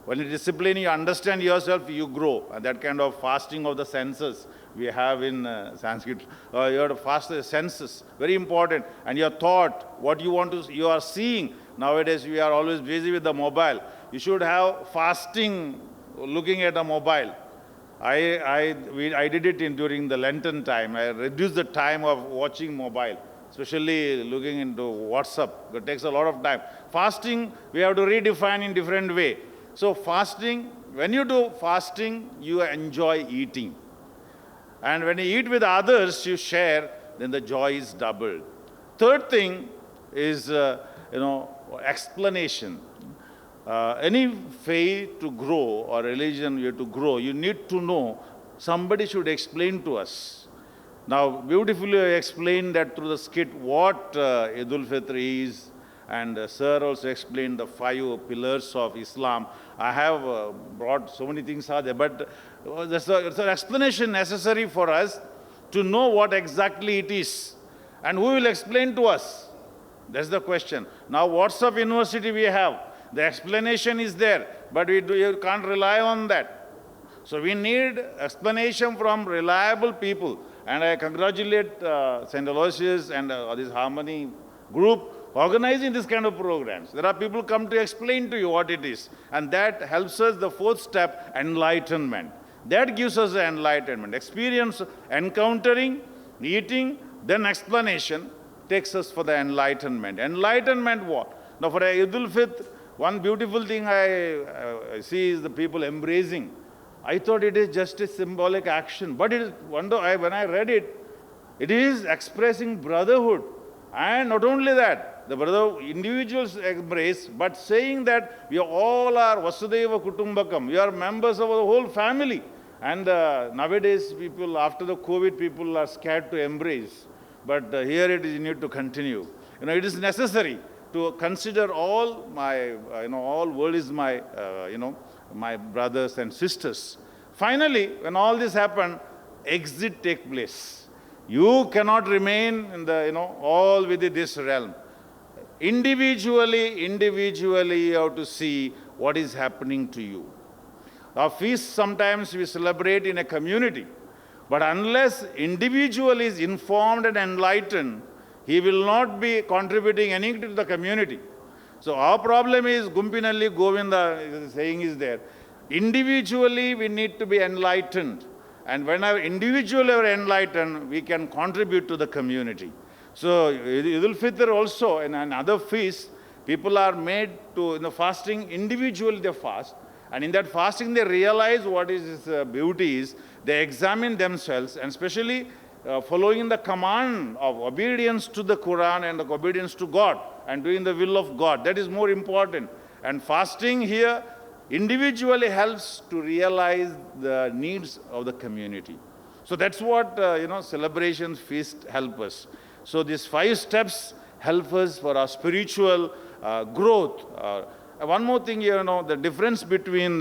When you discipline, you understand yourself, you grow. And that kind of fasting of the senses we have in Sanskrit. You have to fast the senses, very important. And your thought, what you are seeing. Nowadays, we are always busy with the mobile. You should have fasting, looking at a mobile. I did it during the Lenten time. I reduced the time of watching mobile, especially looking into WhatsApp. It takes a lot of time. Fasting, we have to redefine in different way. So fasting, when you do fasting, you enjoy eating. And when you eat with others, you share, then the joy is doubled. Third thing is, explanation. Any faith to grow or religion you have to grow, you need to know, somebody should explain to us. Now, beautifully I explained that through the skit what Eid-Ul-Fitr is, and Sir also explained the 5 pillars of Islam. I have brought so many things are there, but there's an explanation necessary for us to know what exactly it is. And who will explain to us? That's the question. Now, WhatsApp University we have. The explanation is there, but you can't rely on that. So we need explanation from reliable people. And I congratulate St. Aloysius and this Harmony group organizing this kind of programs. There are people come to explain to you what it is. And that helps us, the fourth step, enlightenment. That gives us the enlightenment. Experience, encountering, eating, then explanation takes us for the enlightenment. Enlightenment what? Now for Eid-Ul-Fitr, one beautiful thing I see is the people embracing. I thought it is just a symbolic action. But it is, when I read it, it is expressing brotherhood. And not only that, the brother individuals embrace, but saying that we all are Vasudeva Kutumbakam. We are members of the whole family. And nowadays, people, after the COVID, people are scared to embrace. But here it is, you need to continue. It is necessary to consider all my, all world is my, my brothers and sisters. Finally, when all this happened, exit take place. You cannot remain in the, all within this realm. Individually, you have to see what is happening to you. Our feast sometimes we celebrate in a community, but unless individual is informed and enlightened, he will not be contributing anything to the community. So our problem is, Gumpinalli Govinda saying is there, individually we need to be enlightened. And when our individual are enlightened, we can contribute to the community. So Eid-Ul-Fitr also and other feasts, people are made to, fasting, individually they fast. And in that fasting, they realize what is its beauty is. They examine themselves, and especially following the command of obedience to the Quran and the obedience to God and doing the will of God. That is more important. And fasting here individually helps to realize the needs of the community. So that's what, celebrations, feast help us. So these 5 steps help us for our spiritual growth. One more thing, the difference between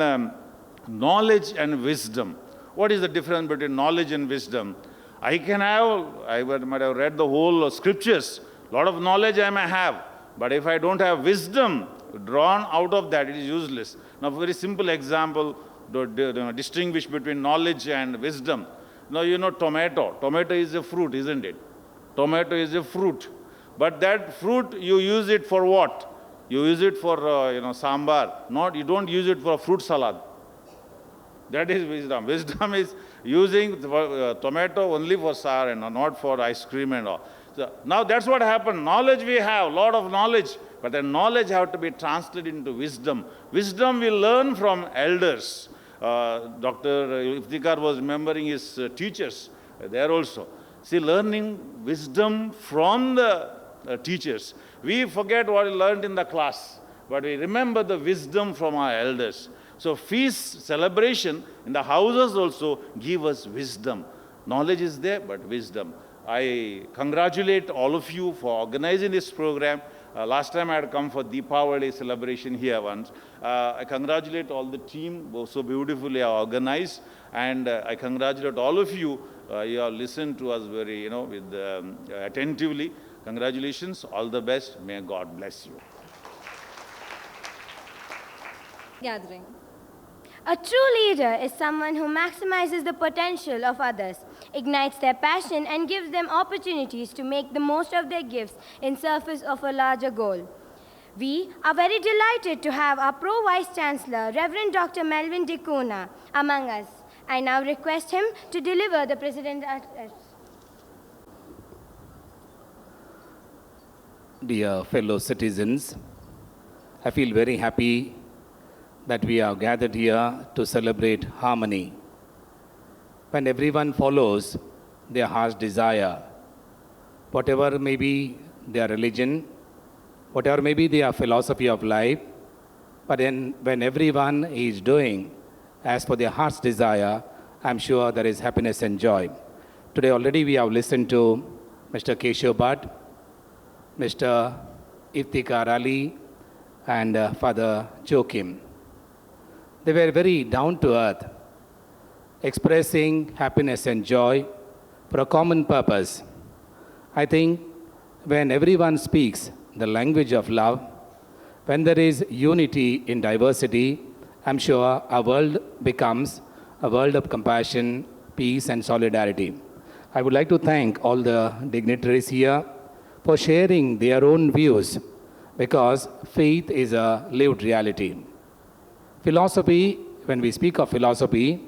knowledge and wisdom. What is the difference between knowledge and wisdom? I might have read the whole scriptures. A lot of knowledge I may have. But if I don't have wisdom drawn out of that, it is useless. Now, very simple example to distinguish between knowledge and wisdom. Now, tomato. Tomato is a fruit, isn't it? Tomato is a fruit. But that fruit, you use it for what? You use it for, sambar. You don't use it for a fruit salad. That is wisdom. Wisdom is using tomato only for sour and not for ice cream and all. So now that's what happened. Knowledge we have, a lot of knowledge, but the knowledge have to be translated into wisdom. Wisdom we learn from elders. Dr. Iftikhar was remembering his teachers there also. See, learning wisdom from the teachers. We forget what we learned in the class, but we remember the wisdom from our elders. So feast celebration in the houses also give us wisdom. Knowledge is there, but wisdom. I congratulate all of you for organizing this program. Last time I had come for Deepavali celebration here once. I congratulate all the team, so beautifully organized. And I congratulate all of you. You have listened to us very, attentively. Congratulations, all the best. May God bless you. Gathering. A true leader is someone who maximizes the potential of others, ignites their passion, and gives them opportunities to make the most of their gifts in service of a larger goal. We are very delighted to have our Pro Vice Chancellor, Reverend Dr. Melvin Dicuna, among us. I now request him to deliver the President's address. Dear fellow citizens, I feel very happy that we are gathered here to celebrate harmony. When everyone follows their heart's desire, whatever may be their religion, whatever may be their philosophy of life, but then when everyone is doing as per their heart's desire, I'm sure there is happiness and joy. Today already we have listened to Mr. Keshav Bhatt, Mr. Iftikhar Ali, and Father Joachim. They were very down to earth, expressing happiness and joy for a common purpose. I think when everyone speaks the language of love, When there is unity in diversity, I'm sure our world becomes a world of compassion, peace, and solidarity. I would like to thank all the dignitaries here for sharing their own views, because faith is a lived reality. Philosophy, when we speak of philosophy,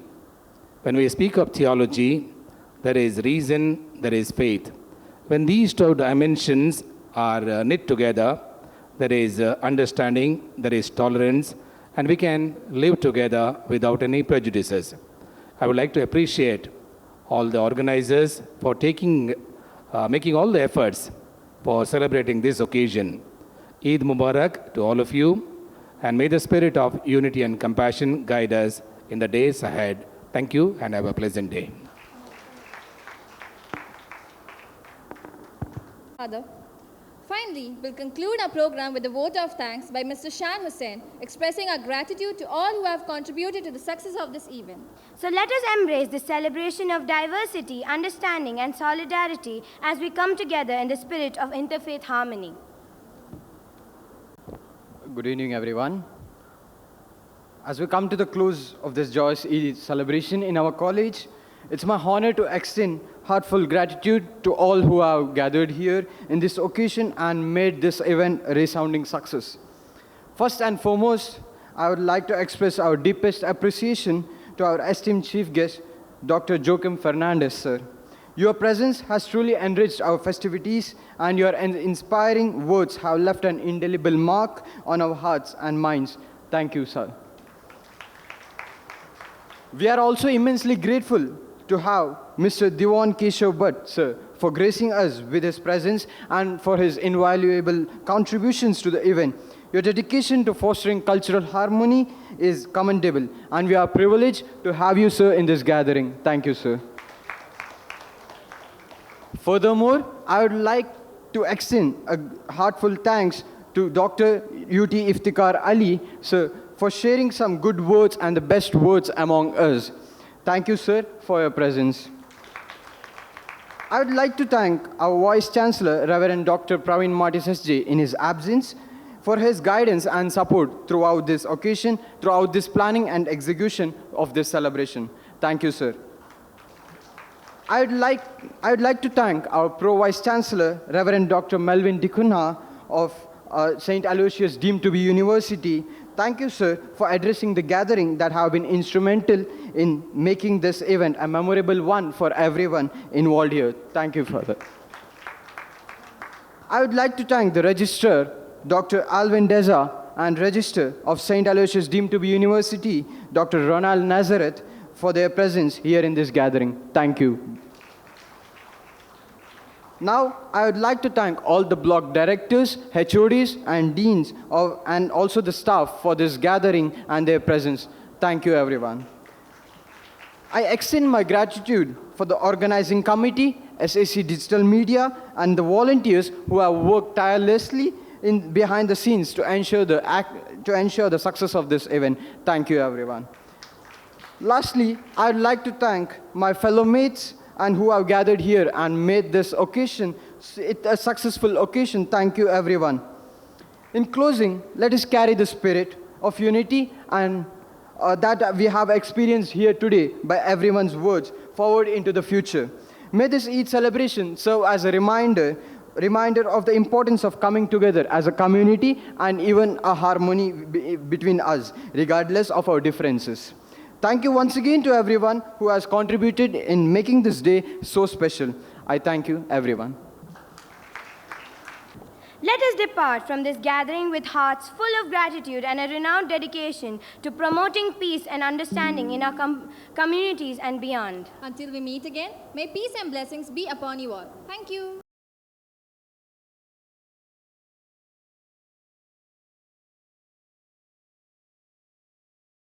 when we speak of theology, there is reason, there is faith. When these two dimensions are knit together, there is understanding, there is tolerance, and we can live together without any prejudices. I would like to appreciate all the organizers for making all the efforts for celebrating this occasion. Eid Mubarak to all of you, and may the spirit of unity and compassion guide us in the days ahead. Thank you, and have a pleasant day. Father. Finally, we'll conclude our program with a vote of thanks by Mr. Shan Hussain, expressing our gratitude to all who have contributed to the success of this event. So let us embrace the celebration of diversity, understanding, and solidarity as we come together in the spirit of interfaith harmony. Good evening, everyone. As we come to the close of this joyous Eid celebration in our college, it's my honor to extend heartfelt gratitude to all who have gathered here in this occasion and made this event a resounding success. First and foremost, I would like to express our deepest appreciation to our esteemed chief guest, Dr. Joachim Fernandez, sir. Your presence has truly enriched our festivities, and your inspiring words have left an indelible mark on our hearts and minds. Thank you, sir. We are also immensely grateful to have Mr. Diwan Keshav Bhatt, sir, for gracing us with his presence and for his invaluable contributions to the event. Your dedication to fostering cultural harmony is commendable, and we are privileged to have you, sir, in this gathering. Thank you, sir. Furthermore, I would like to extend a heartfelt thanks to Dr. U.T. Iftikhar Ali, sir, for sharing some good words and the best words among us. Thank you, sir, for your presence. I would like to thank our Vice Chancellor, Reverend Dr. Praveen Martis SJ, in his absence, for his guidance and support throughout this occasion, throughout this planning and execution of this celebration. Thank you, sir. I would like to thank our Pro-Vice Chancellor, Reverend Dr. Melvin Dikunha of St. Aloysius deemed to be University. Thank you, sir, for addressing the gathering that have been instrumental in making this event a memorable one for everyone involved here. Thank you, Father. I would like to thank the Registrar, Dr. Alvin Deza, and Register of St. Aloysius deemed to be University, Dr. Ronald Nazareth, for their presence here in this gathering. Thank you. Now, I would like to thank all the block directors, HODs, and deans, and also the staff for this gathering and their presence. Thank you, everyone. I extend my gratitude for the organizing committee, SAC Digital Media, and the volunteers who have worked tirelessly behind the scenes to ensure the success of this event. Thank you, everyone. Lastly, I would like to thank my fellow mates and who have gathered here and made this occasion a successful occasion. Thank you, everyone. In closing, let us carry the spirit of unity and that we have experienced here today by everyone's words forward into the future. May this Eid celebration serve as a reminder of the importance of coming together as a community and even a harmony between us, regardless of our differences. Thank you once again to everyone who has contributed in making this day so special. I thank you, everyone. Let us depart from this gathering with hearts full of gratitude and a renowned dedication to promoting peace and understanding in our communities and beyond. Until we meet again, may peace and blessings be upon you all. Thank you.